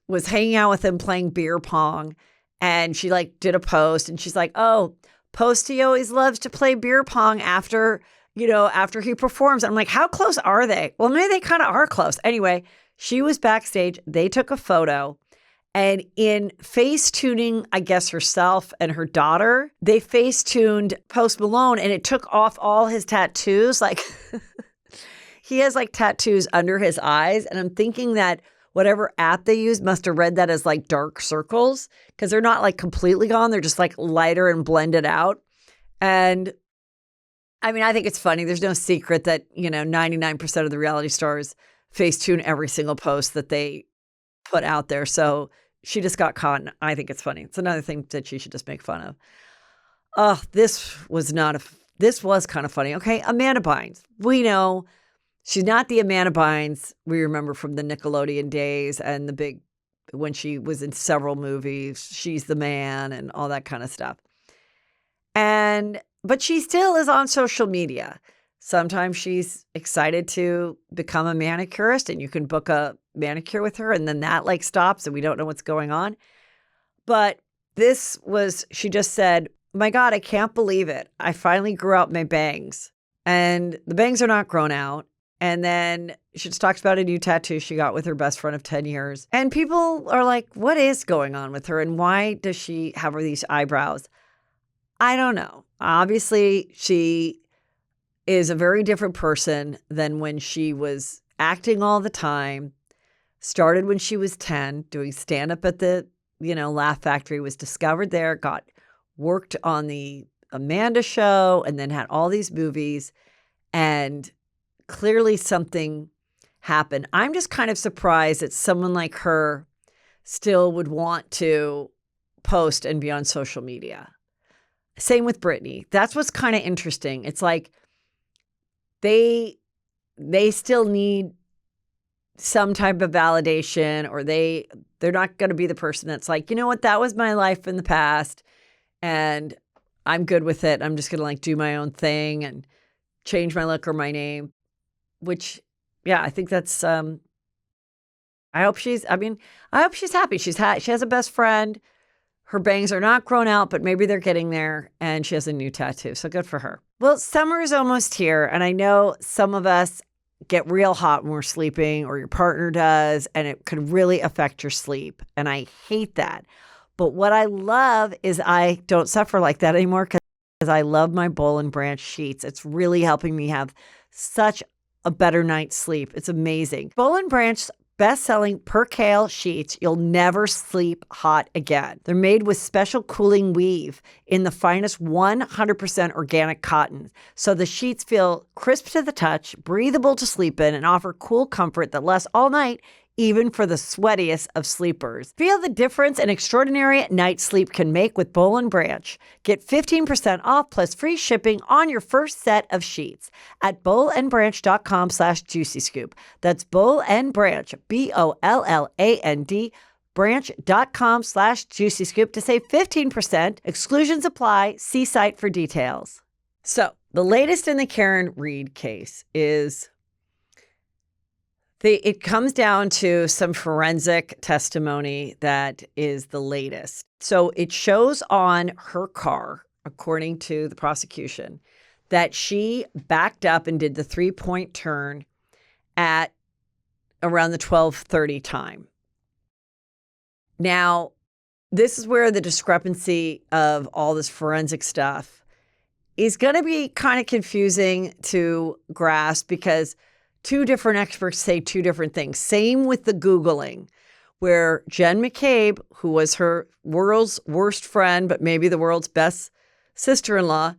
was hanging out with him playing beer pong, and she did a post, and she's like, oh, Posty always loves to play beer pong after he performs. I'm like, how close are they? Well, maybe they kind of are close. Anyway, she was backstage. They took a photo, and in face tuning, I guess, herself and her daughter, they face tuned Post Malone, and it took off all his tattoos. Like, he has tattoos under his eyes. And I'm thinking that whatever app they used must have read that as dark circles, because they're not completely gone. They're just lighter and blended out. And I mean, I think it's funny. There's no secret that, 99% of the reality stars face tune every single post that they put out there. So she just got caught. And I think it's funny. It's another thing that she should just make fun of. Oh, this was kind of funny. Okay. Amanda Bynes. We know she's not the Amanda Bynes we remember from the Nickelodeon days and when she was in several movies, She's the Man and all that kind of stuff. But she still is on social media. Sometimes she's excited to become a manicurist, and you can book a manicure with her, and then that stops and we don't know what's going on. But she just said, my God, I can't believe it. I finally grew out my bangs, and the bangs are not grown out. And then she just talks about a new tattoo she got with her best friend of 10 years. And people are like, what is going on with her? And why does she have these eyebrows? I don't know. Obviously, she is a very different person than when she was acting all the time. Started when she was 10, doing stand-up at the, Laugh Factory, was discovered there, worked on the Amanda Show, and then had all these movies. And clearly something happened. I'm just kind of surprised that someone like her still would want to post and be on social media. Same with Brittany. That's what's kind of interesting. It's like they still need some type of validation, or they're not going to be the person that's like, you know what, that was my life in the past and I'm good with it. I'm just going to like do my own thing and change my look or my name, which, yeah, I think that's, I hope she's happy. She has a best friend. Her bangs are not grown out, but maybe they're getting there, and she has a new tattoo. So good for her. Well, summer is almost here, and I know some of us get real hot when we're sleeping, or your partner does, and it could really affect your sleep. And I hate that. But what I love is I don't suffer like that anymore because I love my Boll and Branch sheets. It's really helping me have such a better night's sleep. It's amazing. Boll and Branch best-selling percale sheets. You'll never sleep hot again. They're made with special cooling weave in the finest 100% organic cotton. So the sheets feel crisp to the touch, breathable to sleep in, and offer cool comfort that lasts all night, even for the sweatiest of sleepers. Feel the difference an extraordinary night's sleep can make with Boll and Branch. Get 15% off plus free shipping on your first set of sheets at bollandbranch.com/juicyscoop. That's Boll and Branch, BOLLAND, branch.com/juicyscoop to save 15%. Exclusions apply. See site for details. So the latest in the Karen Reed case is it comes down to some forensic testimony that is the latest. So it shows on her car, according to the prosecution, that she backed up and did the 3-point turn at around the 12:30 time. Now, this is where the discrepancy of all this forensic stuff is going to be kind of confusing to grasp because two different experts say two different things. Same with the Googling, where Jen McCabe, who was her world's worst friend, but maybe the world's best sister-in-law,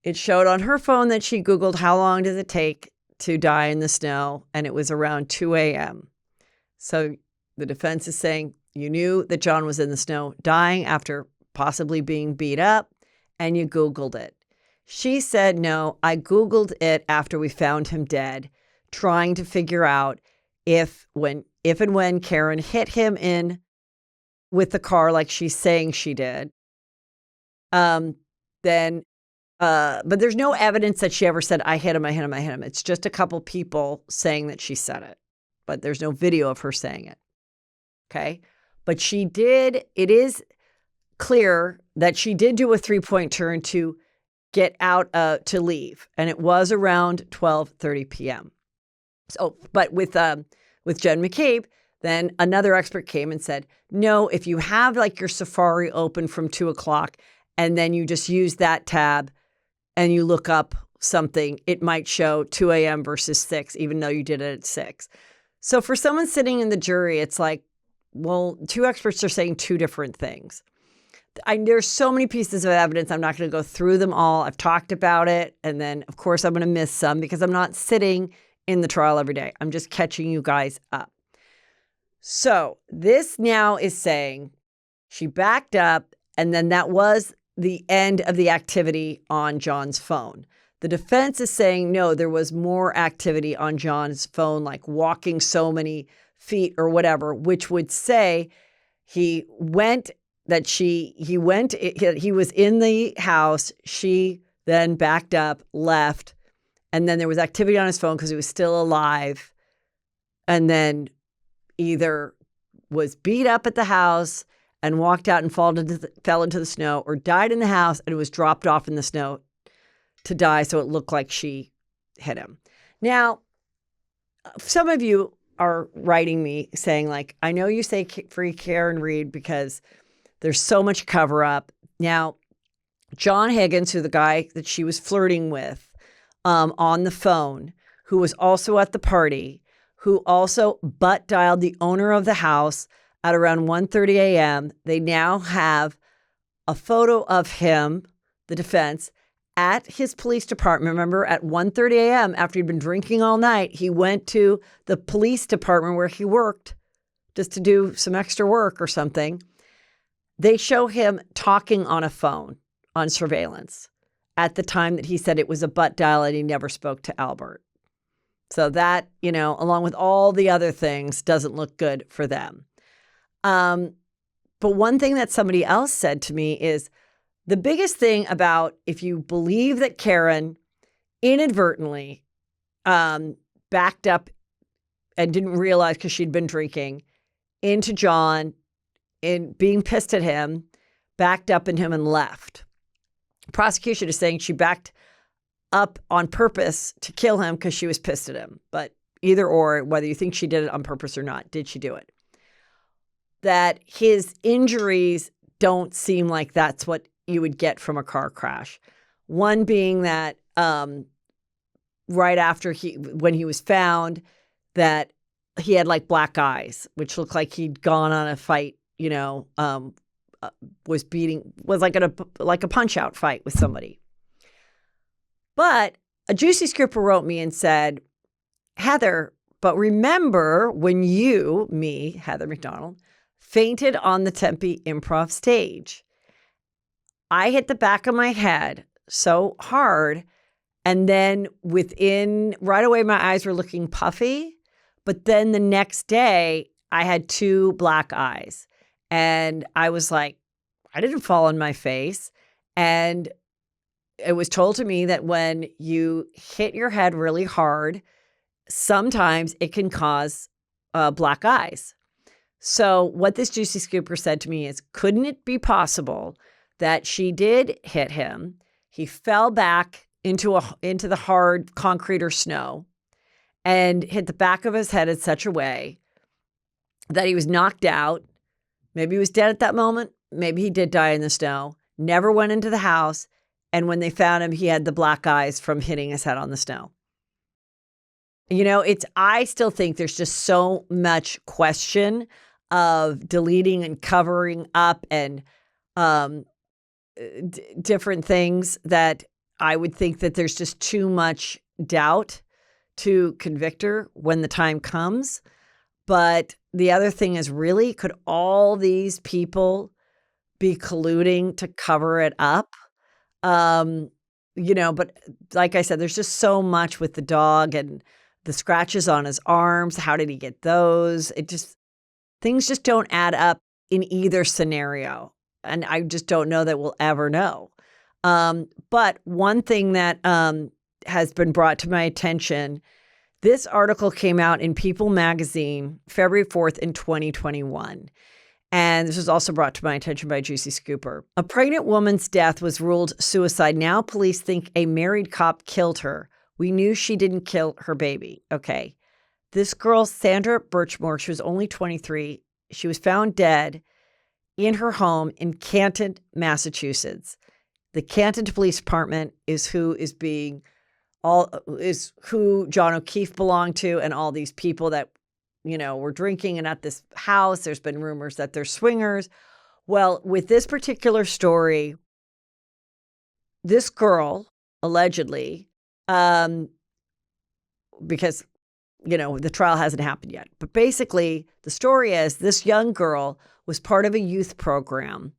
it showed on her phone that she Googled how long does it take to die in the snow, and it was around 2 a.m. So the defense is saying you knew that John was in the snow dying after possibly being beat up, and you Googled it. She said, no, I Googled it after we found him dead, trying to figure out if and when Karen hit him in with the car like she's saying she did, but there's no evidence that she ever said, I hit him. It's just a couple people saying that she said it, but there's no video of her saying it. Okay. But it is clear that she did do a 3-point turn to get out to leave. And it was around 12:30 p.m. So, but with Jen McCabe, then another expert came and said, no, if you have like your Safari open from 2 o'clock and then you just use that tab and you look up something, it might show 2 a.m. versus 6, even though you did it at 6. So for someone sitting in the jury, it's like, well, two experts are saying two different things. There's so many pieces of evidence. I'm not going to go through them all. I've talked about it. And then, of course, I'm going to miss some because I'm not sitting in the trial every day. I'm just catching you guys up. So this now is saying she backed up, and then that was the end of the activity on John's phone. The defense is saying, no, there was more activity on John's phone, like walking so many feet or whatever, which would say he was in the house. She then backed up, left, and then there was activity on his phone because he was still alive, and then either was beat up at the house and walked out and fell into the snow, or died in the house and was dropped off in the snow to die, so it looked like she hit him. Now, some of you are writing me saying, like, I know you say free Karen Reed because there's so much cover up. Now, John Higgins, who the guy that she was flirting with on the phone, who was also at the party, who also butt dialed the owner of the house at around 1:30 a.m. They now have a photo of him, the defense, at his police department. Remember, at 1:30 a.m., after he'd been drinking all night, he went to the police department where he worked just to do some extra work or something. They show him talking on a phone on surveillance at the time that he said it was a butt dial and he never spoke to Albert. So that, along with all the other things, doesn't look good for them. But one thing that somebody else said to me is the biggest thing about if you believe that Karen inadvertently backed up and didn't realize because she'd been drinking into John in being pissed at him, backed up in him and left. Prosecution is saying she backed up on purpose to kill him because she was pissed at him. But either or, whether you think she did it on purpose or not, did she do it? That his injuries don't seem like that's what you would get from a car crash. One being that right after when he was found, that he had like black eyes, which looked like he'd gone on a fight, was like a punch out fight with somebody. But a Juicy Scooper wrote me and said, Heather, but remember when Heather McDonald, fainted on the Tempe Improv stage. I hit the back of my head so hard, and then right away my eyes were looking puffy, but then the next day I had 2 black eyes, and I was like, I didn't fall on my face. And it was told to me that when you hit your head really hard, sometimes it can cause black eyes. So what this Juicy Scooper said to me is, couldn't it be possible that she did hit him? He fell back into the hard concrete or snow and hit the back of his head in such a way that he was knocked out. Maybe he was dead at that moment. Maybe he did die in the snow, never went into the house. And when they found him, he had the black eyes from hitting his head on the snow. I still think there's just so much question of deleting and covering up and different things that I would think that there's just too much doubt to convict her when the time comes. But the other thing is, really, could all these people be colluding to cover it up? But like I said, there's just so much with the dog and the scratches on his arms. How did he get those? Things just don't add up in either scenario. And I just don't know that we'll ever know. But one thing that has been brought to my attention, this article came out in People magazine, February 4th in 2021. And this was also brought to my attention by Juicy Scooper. A pregnant woman's death was ruled suicide. Now police think a married cop killed her. We knew she didn't kill her baby. Okay. This girl, Sandra Birchmore, she was only 23. She was found dead in her home in Canton, Massachusetts. The Canton Police Department is who John O'Keefe belonged to, and all these people that were drinking and at this house. There's been rumors that they're swingers. Well, with this particular story, this girl allegedly, because the trial hasn't happened yet, but basically the story is this young girl was part of a youth program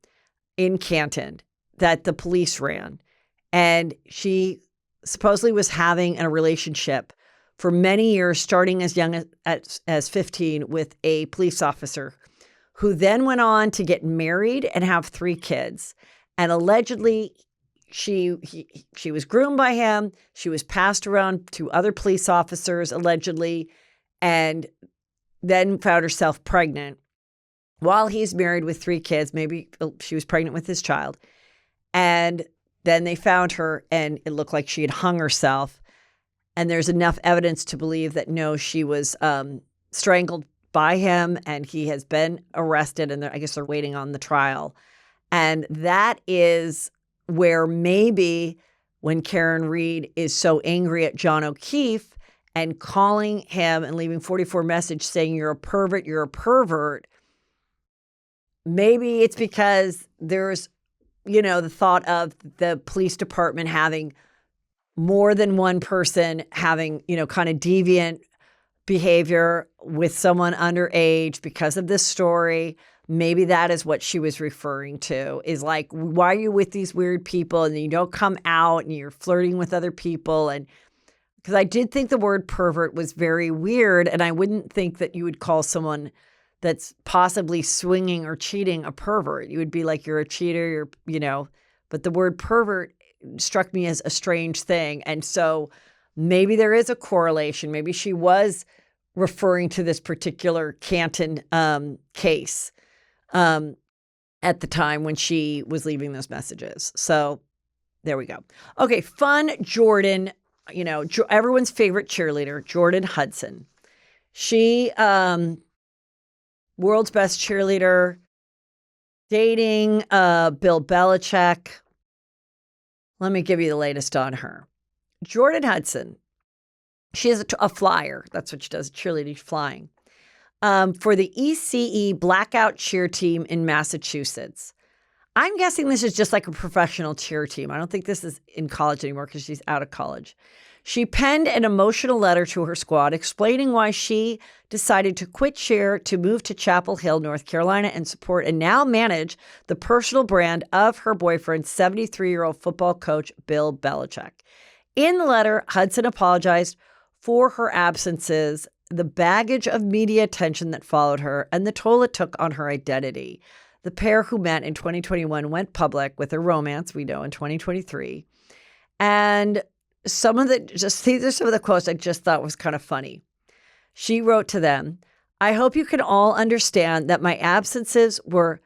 in Canton that the police ran, and she supposedly was having a relationship for many years, starting as young as 15 with a police officer who then went on to get married and have 3 kids. And allegedly, she was groomed by him. She was passed around to other police officers, allegedly, and then found herself pregnant while he's married with 3 kids. Maybe she was pregnant with his child. And then they found her, and it looked like she had hung herself. And there's enough evidence to believe that, no, she was strangled by him, and he has been arrested, and I guess they're waiting on the trial. And that is where maybe when Karen Reed is so angry at John O'Keefe and calling him and leaving 44 message saying, you're a pervert, maybe it's because there's, the thought of the police department having more than one person having, kind of deviant behavior with someone underage because of this story. Maybe that is what she was referring to, is like, why are you with these weird people and you don't come out and you're flirting with other people? And because I did think the word pervert was very weird, and I wouldn't think that you would call someone that's possibly swinging or cheating a pervert. You would be like, you're a cheater, but the word pervert struck me as a strange thing. And so maybe there is a correlation. Maybe she was referring to this particular Canton case at the time when she was leaving those messages. So there we go. Okay, fun Jordan, everyone's favorite cheerleader, Jordan Hudson. She, world's best cheerleader, dating Bill Belichick. Let me give you the latest on her. Jordan Hudson, she is a flyer. That's what she does, cheerleading, flying. For the ECE Blackout Cheer Team in Massachusetts. I'm guessing this is just like a professional cheer team. I don't think this is in college anymore because she's out of college. She penned an emotional letter to her squad explaining why she decided to quit cheer to move to Chapel Hill, North Carolina, and support and now manage the personal brand of her boyfriend, 73-year-old football coach Bill Belichick. In the letter, Hudson apologized for her absences, the baggage of media attention that followed her, and the toll it took on her identity. The pair who met in 2021 went public with their romance, we know, in 2023. And these are some of the quotes I just thought was kind of funny. She wrote to them, "I hope you can all understand that my absences were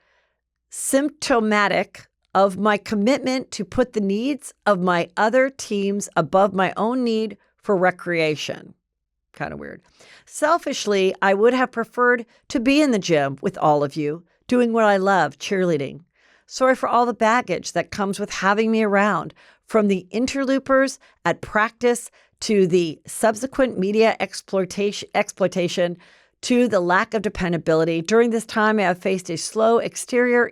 symptomatic of my commitment to put the needs of my other teams above my own need for recreation." Kind of weird. "Selfishly, I would have preferred to be in the gym with all of you, doing what I love, cheerleading. Sorry for all the baggage that comes with having me around, from the interlopers at practice to the subsequent media exploitation to the lack of dependability. During this time, I have faced a slow exterior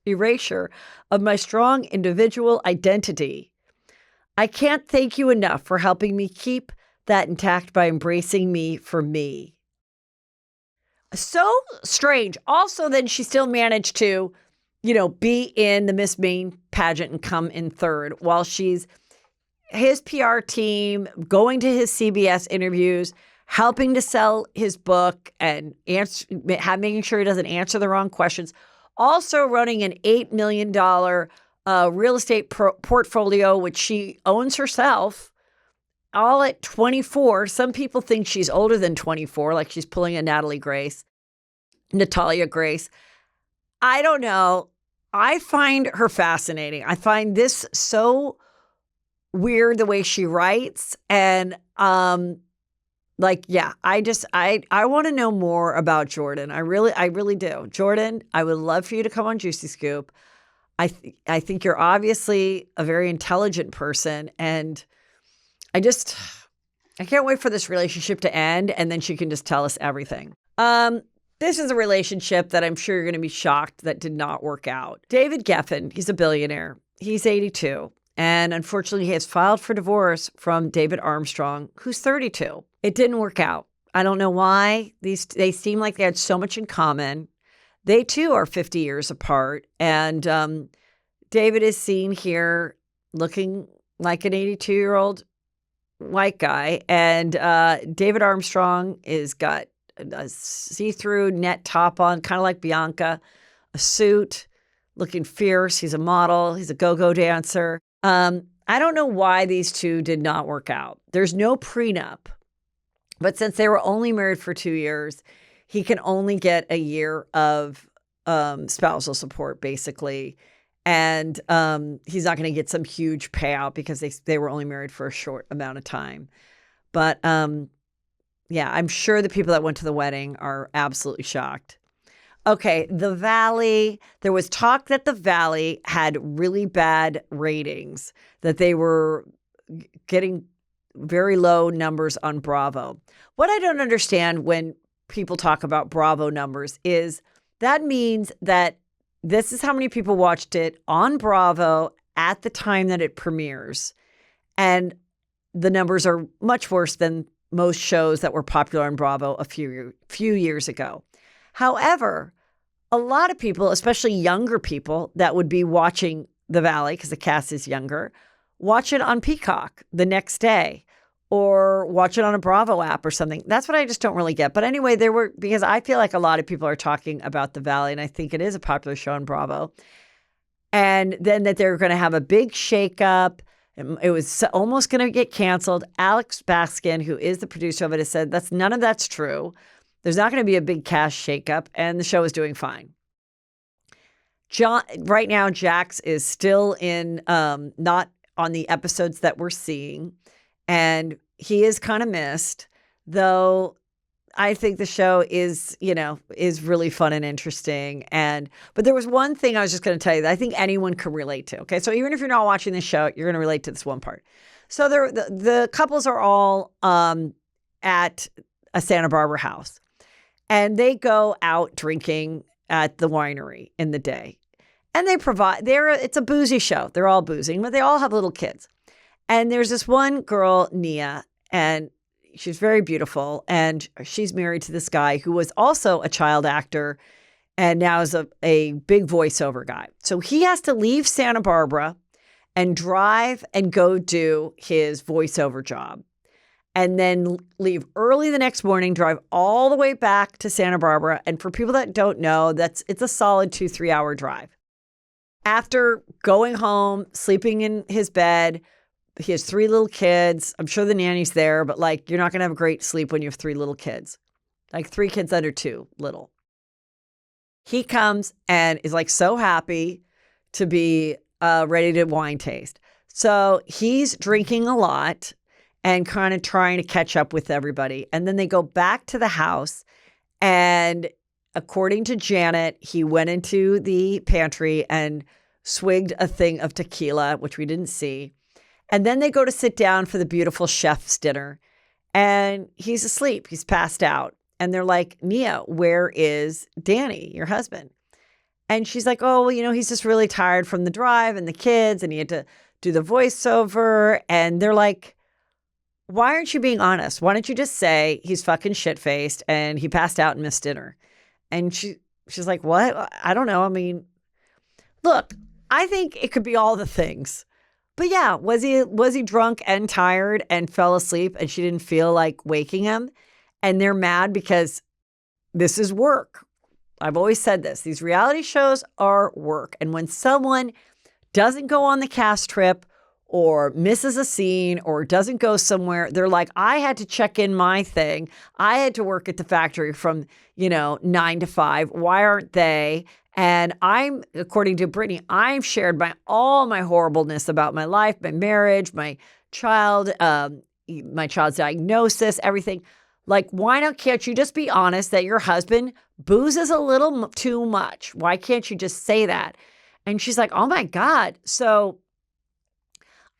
erasure of my strong individual identity. I can't thank you enough for helping me keep that intact by embracing me for me." So strange. Also, then she still managed to, be in the Miss Maine pageant and come in third while she's his PR team, going to his CBS interviews, helping to sell his book and making sure he doesn't answer the wrong questions. Also running an $8 million real estate portfolio, which she owns herself, all at 24. Some people think she's older than 24, like she's pulling a Natalia Grace. I don't know. I find her fascinating. I find this so weird the way she writes. And I want to know more about Jordan. I really do. Jordan, I would love for you to come on Juicy Scoop. I think you're obviously a very intelligent person, and I can't wait for this relationship to end, and then she can just tell us everything. This is a relationship that I'm sure you're going to be shocked that did not work out. David Geffen, he's a billionaire. He's 82. And unfortunately, he has filed for divorce from David Armstrong, who's 32. It didn't work out. I don't know why. They seem like they had so much in common. They too are 50 years apart. And David is seen here looking like an 82-year-old white guy. And David Armstrong is got a see-through net top on, kind of like Bianca, a suit, looking fierce. He's a model. He's a go-go dancer. I don't know why these two did not work out. There's no prenup, but since they were only married for 2 years, he can only get a year of spousal support, basically. And he's not going to get some huge payout because they were only married for a short amount of time. But yeah, I'm sure the people that went to the wedding are absolutely shocked. Okay, the Valley. There was talk that the Valley had really bad ratings, that they were getting very low numbers on Bravo. What I don't understand when people talk about Bravo numbers is that means that this is how many people watched it on Bravo at the time that it premieres. And the numbers are much worse than most shows that were popular on Bravo a few years ago. However, a lot of people, especially younger people that would be watching The Valley, because the cast is younger, watch it on Peacock the next day or watch it on a Bravo app or something. That's what I just don't really get. But anyway, because I feel like a lot of people are talking about The Valley, and I think it is a popular show on Bravo. And then that they're going to have a big shakeup. It was almost going to get canceled. Alex Baskin, who is the producer of it, has said none of that's true. There's not going to be a big cast shakeup, and the show is doing fine. Right now, Jax is still in, not on the episodes that we're seeing. And he is kind of missed, though I think the show is really fun and interesting. But there was one thing I was just going to tell you that I think anyone can relate to. Okay, so even if you're not watching the show, you're going to relate to this one part. So the couples are all at a Santa Barbara house, and they go out drinking at the winery in the day, and it's a boozy show. They're all boozing, but they all have little kids. And there's this one girl, Nia, and she's very beautiful. And she's married to this guy who was also a child actor and now is a big voiceover guy. So he has to leave Santa Barbara and drive and go do his voiceover job. And then leave early the next morning, drive all the way back to Santa Barbara. And for people that don't know, it's a solid 2-3 hour drive. After going home, sleeping in his bed, he has 3 little kids. I'm sure the nanny's there, but you're not going to have a great sleep when you have 3 little kids. 3 kids under 2 little. He comes and is so happy to be ready to wine taste. So he's drinking a lot and kind of trying to catch up with everybody. And then they go back to the house, and according to Janet, he went into the pantry and swigged a thing of tequila, which we didn't see. And then they go to sit down for the beautiful chef's dinner, and he's asleep. He's passed out. And they're like, Nia, where is Danny, your husband? And she's like, oh, well, he's just really tired from the drive and the kids, and he had to do the voiceover. And they're like, why aren't you being honest? Why don't you just say he's fucking shit-faced and he passed out and missed dinner? And she's like, what? I don't know. I mean, look, I think it could be all the things. But yeah, was he drunk and tired and fell asleep and she didn't feel like waking him? And they're mad because this is work. I've always said this. These reality shows are work. And when someone doesn't go on the cast trip or misses a scene or doesn't go somewhere, they're like, I had to check in my thing. I had to work at the factory from, 9 to 5. Why aren't they? And according to Brittany, I've shared all my horribleness about my life, my marriage, my child's diagnosis, everything. Can't you just be honest that your husband boozes a little too much? Why can't you just say that? And she's like, oh my God. So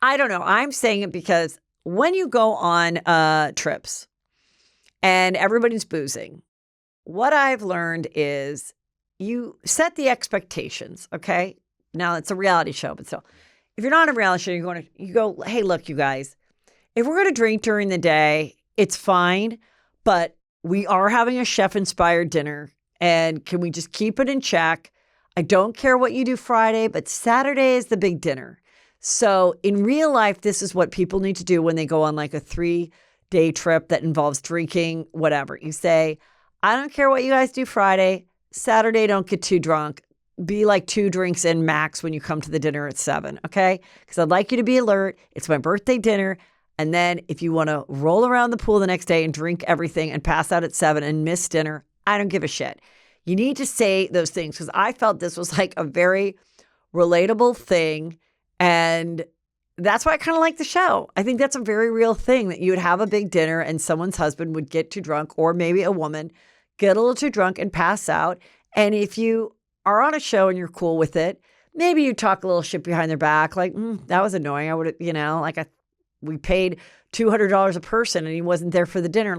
I don't know. I'm saying it because when you go on trips and everybody's boozing, what I've learned is you set the expectations, okay? Now, it's a reality show, but still. If you're not a reality show, you go, hey, look, you guys, if we're going to drink during the day, it's fine, but we are having a chef-inspired dinner, and can we just keep it in check? I don't care what you do Friday, but Saturday is the big dinner. So in real life, this is what people need to do when they go on a 3-day trip that involves drinking, whatever. You say, I don't care what you guys do Friday. Saturday, don't get too drunk. Be 2 drinks in max when you come to the dinner at 7, okay? Because I'd like you to be alert. It's my birthday dinner. And then if you want to roll around the pool the next day and drink everything and pass out at 7 and miss dinner, I don't give a shit. You need to say those things because I felt this was a very relatable thing. And that's why I kind of like the show. I think that's a very real thing that you would have a big dinner and someone's husband would get too drunk, or maybe a woman get a little too drunk and pass out. And if you are on a show and you're cool with it, maybe you talk a little shit behind their back, that was annoying. I would have, we paid $200 a person and he wasn't there for the dinner.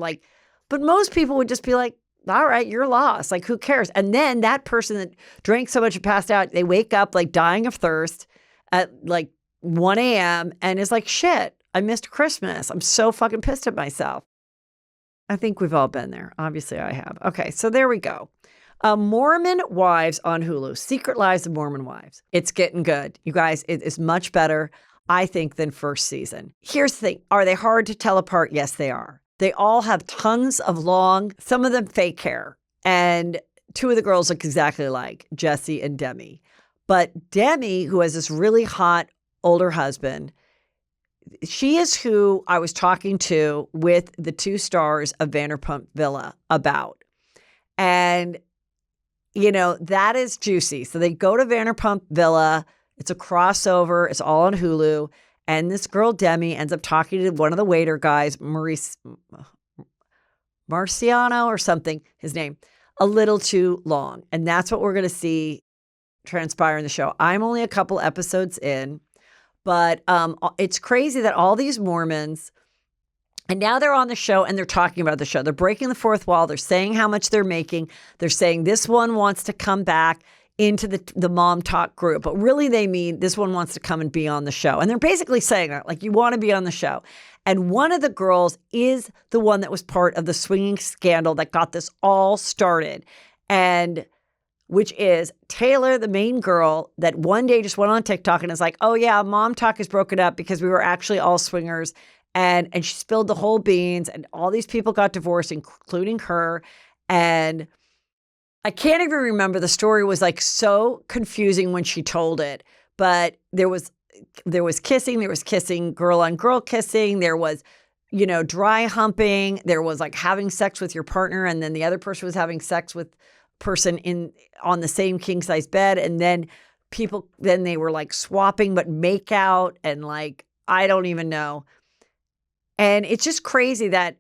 But most people would just be like, all right, you're lost. Who cares? And then that person that drank so much and passed out, they wake up dying of thirst at 1 a.m. and is like, shit, I missed Christmas. I'm so fucking pissed at myself. I think we've all been there. Obviously, I have. Okay, so there we go. Mormon Wives on Hulu. Secret Lives of Mormon Wives. It's getting good. You guys, it is much better. I think, than first season. Here's the thing. Are they hard to tell apart? Yes, they are. They all have tons of long, some of them fake hair. And two of the girls look exactly like Jessie and Demi. But Demi, who has this really hot older husband, she is who I was talking to with the two stars of Vanderpump Villa about. And, that is juicy. So they go to Vanderpump Villa. It's a crossover. It's all on Hulu. And this girl, Demi, ends up talking to one of the waiter guys, Marciano or something, his name, a little too long. And that's what we're going to see transpire in the show. I'm only a couple episodes in, but it's crazy that all these Mormons, and now they're on the show and they're talking about the show. They're breaking the fourth wall. They're saying how much they're making. They're saying this one wants to come back into the mom talk group, but really they mean this one wants to come and be on the show. And they're basically saying that, like, you want to be on the show. And one of the girls is the one that was part of the swinging scandal that got this all started. And which is Taylor, the main girl that one day just went on TikTok and is like, oh yeah, mom talk is broken up because we were actually all swingers. And she spilled the whole beans and all these people got divorced, including her. And I can't even remember. The story was like so confusing when she told it, but there was kissing, girl on girl kissing. There was, dry humping. There was like having sex with your partner. And then the other person was having sex with person on the same king size bed. And then they were like swapping, but make out and like, I don't even know. And it's just crazy that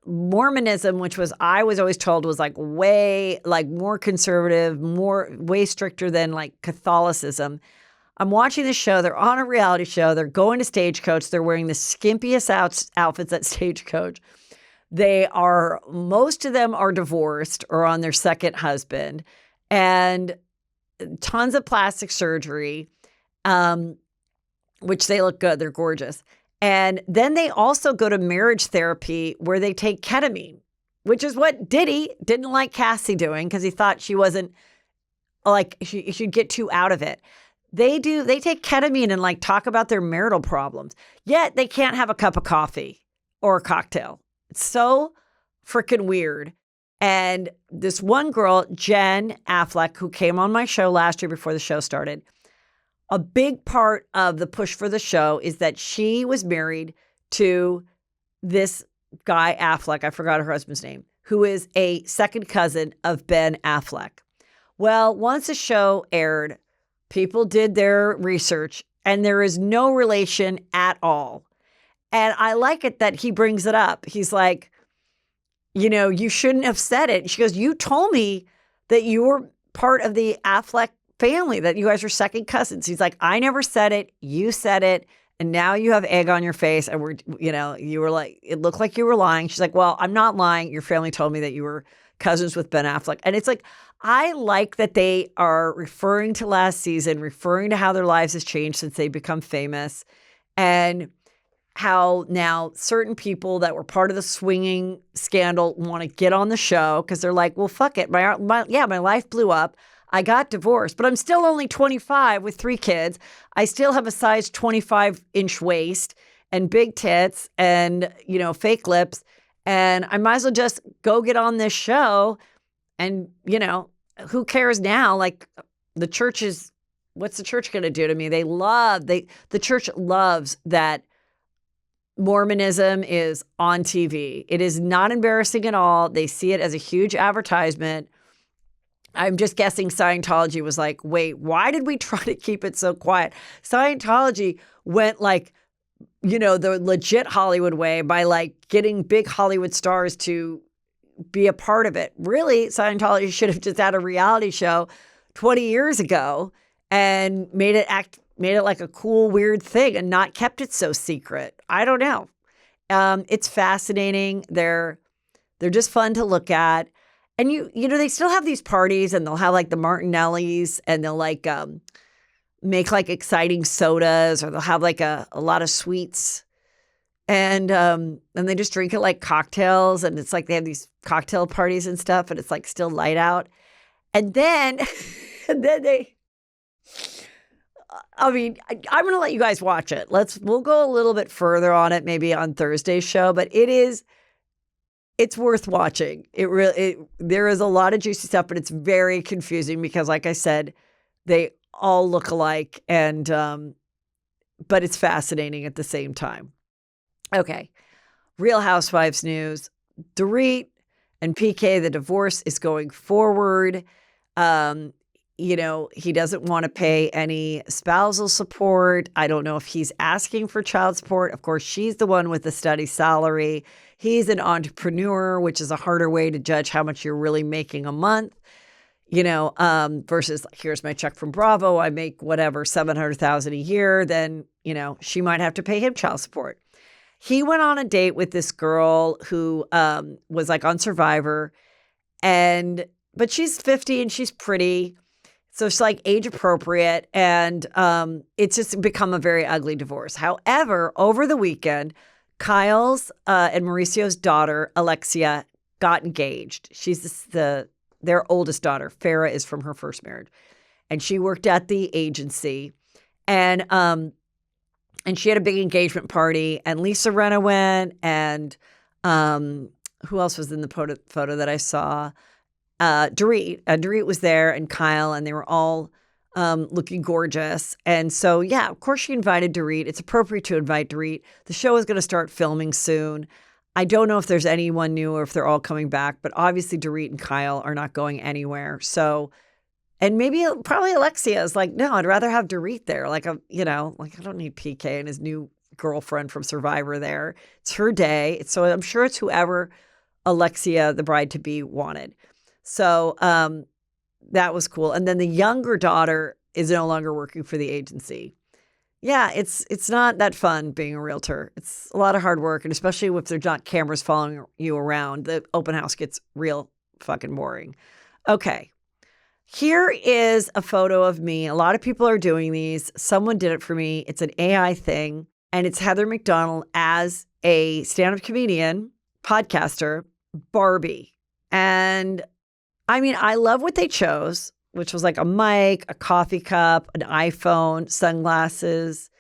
Mormonism, which I was always told was like way like more conservative, way stricter than like Catholicism. I'm watching this show. They're on a reality show. They're going to Stagecoach. They're wearing the skimpiest outfits at Stagecoach. Most of them are divorced or on their second husband, and tons of plastic surgery, which they look good. They're gorgeous. And then they also go to marriage therapy where they take ketamine, which is what Diddy didn't like Cassie doing because he thought she wasn't like she'd get too out of it. They take ketamine and like talk about their marital problems, yet they can't have a cup of coffee or a cocktail. It's so freaking weird. And this one girl, Jen Affleck, who came on my show last year before the show started, a big part of the push for the show is that she was married to this guy, Affleck, I forgot her husband's name, who is a second cousin of Ben Affleck. Well, once the show aired, people did their research and there is no relation at all. And I like it that he brings it up. He's like, you shouldn't have said it. She goes, you told me that you were part of the Affleck family, that you guys are second cousins. He's like, I never said it. You said it. And now you have egg on your face. And you were like, it looked like you were lying. She's like, well, I'm not lying. Your family told me that you were cousins with Ben Affleck. And it's like, I like that they are referring to last season, referring to how their lives has changed since they become famous, and how now certain people that were part of the swinging scandal want to get on the show because they're like, well, fuck it. My life blew up. I got divorced, but I'm still only 25 with 3 kids. I still have a size 25-inch waist and big tits and, fake lips. And I might as well just go get on this show. And, who cares now? Like what's the church going to do to me? The church loves that Mormonism is on TV. It is not embarrassing at all. They see it as a huge advertisement. I'm just guessing Scientology was like, wait, why did we try to keep it so quiet? Scientology went like, the legit Hollywood way by like getting big Hollywood stars to be a part of it. Really, Scientology should have just had a reality show 20 years ago and made it like a cool, weird thing and not kept it so secret. I don't know. It's fascinating. They're just fun to look at. And they still have these parties and they'll have like the Martinellis and they'll like make like exciting sodas or they'll have like a lot of sweets. And they just drink it like cocktails. And it's like they have these cocktail parties and stuff and it's like still light out. And then I mean, I'm going to let you guys watch it. We'll go a little bit further on it, maybe on Thursday's show, but it's worth watching. There is a lot of juicy stuff, but it's very confusing because, like I said, they all look alike, and but it's fascinating at the same time. Okay, Real Housewives news: Dorit and PK, the divorce is going forward. He doesn't want to pay any spousal support. I don't know if he's asking for child support. Of course, she's the one with the steady salary. He's an entrepreneur, which is a harder way to judge how much you're really making a month, versus here's my check from Bravo. I make whatever, $700,000 a year. Then, she might have to pay him child support. He went on a date with this girl who was like on Survivor, but she's 50 and she's pretty. So it's like age appropriate, and it's just become a very ugly divorce. However, over the weekend, Kyle's and Mauricio's daughter, Alexia, got engaged. She's their oldest daughter. Farrah is from her first marriage. And she worked at the agency. And she had a big engagement party. And Lisa Rinna went. And who else was in the photo that I saw? Dorit. Dorit was there, and Kyle, and they were all looking gorgeous. And so, yeah, of course she invited Dorit. It's appropriate to invite Dorit. The show is going to start filming soon. I don't know if there's anyone new or if they're all coming back, but obviously Dorit and Kyle are not going anywhere. So, and probably Alexia is like, no, I'd rather have Dorit there. I don't need PK and his new girlfriend from Survivor there. It's her day. So I'm sure it's whoever Alexia, the bride-to-be, wanted. So that was cool. And then the younger daughter is no longer working for the agency. Yeah, it's not that fun being a realtor. It's a lot of hard work, and especially if there's not cameras following you around, the open house gets real fucking boring. Okay, here is a photo of me. A lot of people are doing these. Someone did it for me. It's an AI thing, and it's Heather McDonald as a stand-up comedian, podcaster, Barbie. And I mean, I love what they chose, which was like a mic, a coffee cup, an iPhone, sunglasses,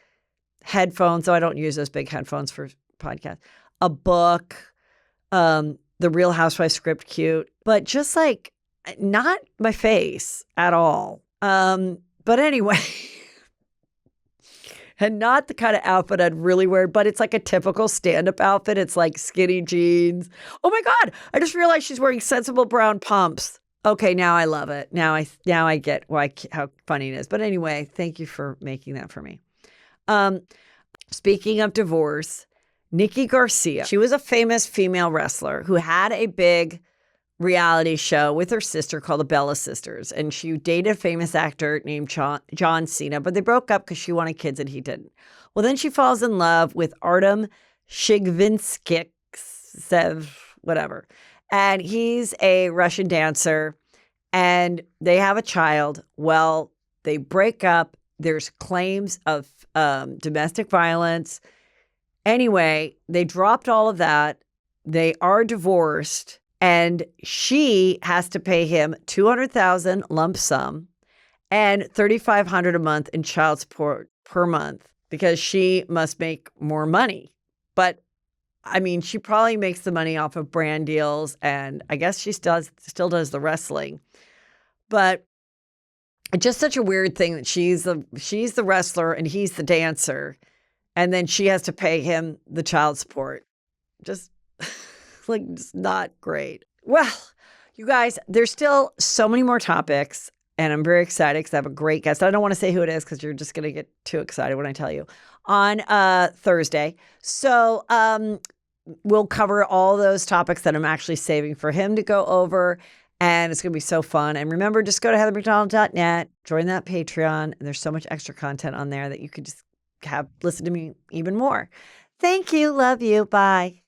headphones. So I don't use those big headphones for podcasts. A book, the Real Housewives script, cute, but just like not my face at all. But anyway, and not the kind of outfit I'd really wear, but it's like a typical stand-up outfit. It's like skinny jeans. Oh my God, I just realized she's wearing sensible brown pumps. Okay, now I love it. Now I get how funny it is. But anyway, thank you for making that for me. Speaking of divorce, Nikki Garcia, she was a famous female wrestler who had a big reality show with her sister called the Bella Sisters. And she dated a famous actor named John Cena, but they broke up because she wanted kids and he didn't. Well, then she falls in love with Artem Shigvinskik, whatever. And he's a Russian dancer, and they have a child. Well, they break up. There's claims of domestic violence. Anyway, they dropped all of that. They are divorced, and she has to pay him $200,000 lump sum and $3,500 a month in child support per month because she must make more money. But I mean, she probably makes the money off of brand deals, and I guess she still does the wrestling. But it's just such a weird thing that she's the wrestler and he's the dancer, and then she has to pay him the child support. Just just not great. Well, you guys, there's still so many more topics, and I'm very excited because I have a great guest. I don't want to say who it is because you're just going to get too excited when I tell you on Thursday. So we'll cover all those topics that I'm actually saving for him to go over. And it's going to be so fun. And remember, just go to heathermcdonald.net, join that Patreon. And there's so much extra content on there that you could just listen to me even more. Thank you. Love you. Bye.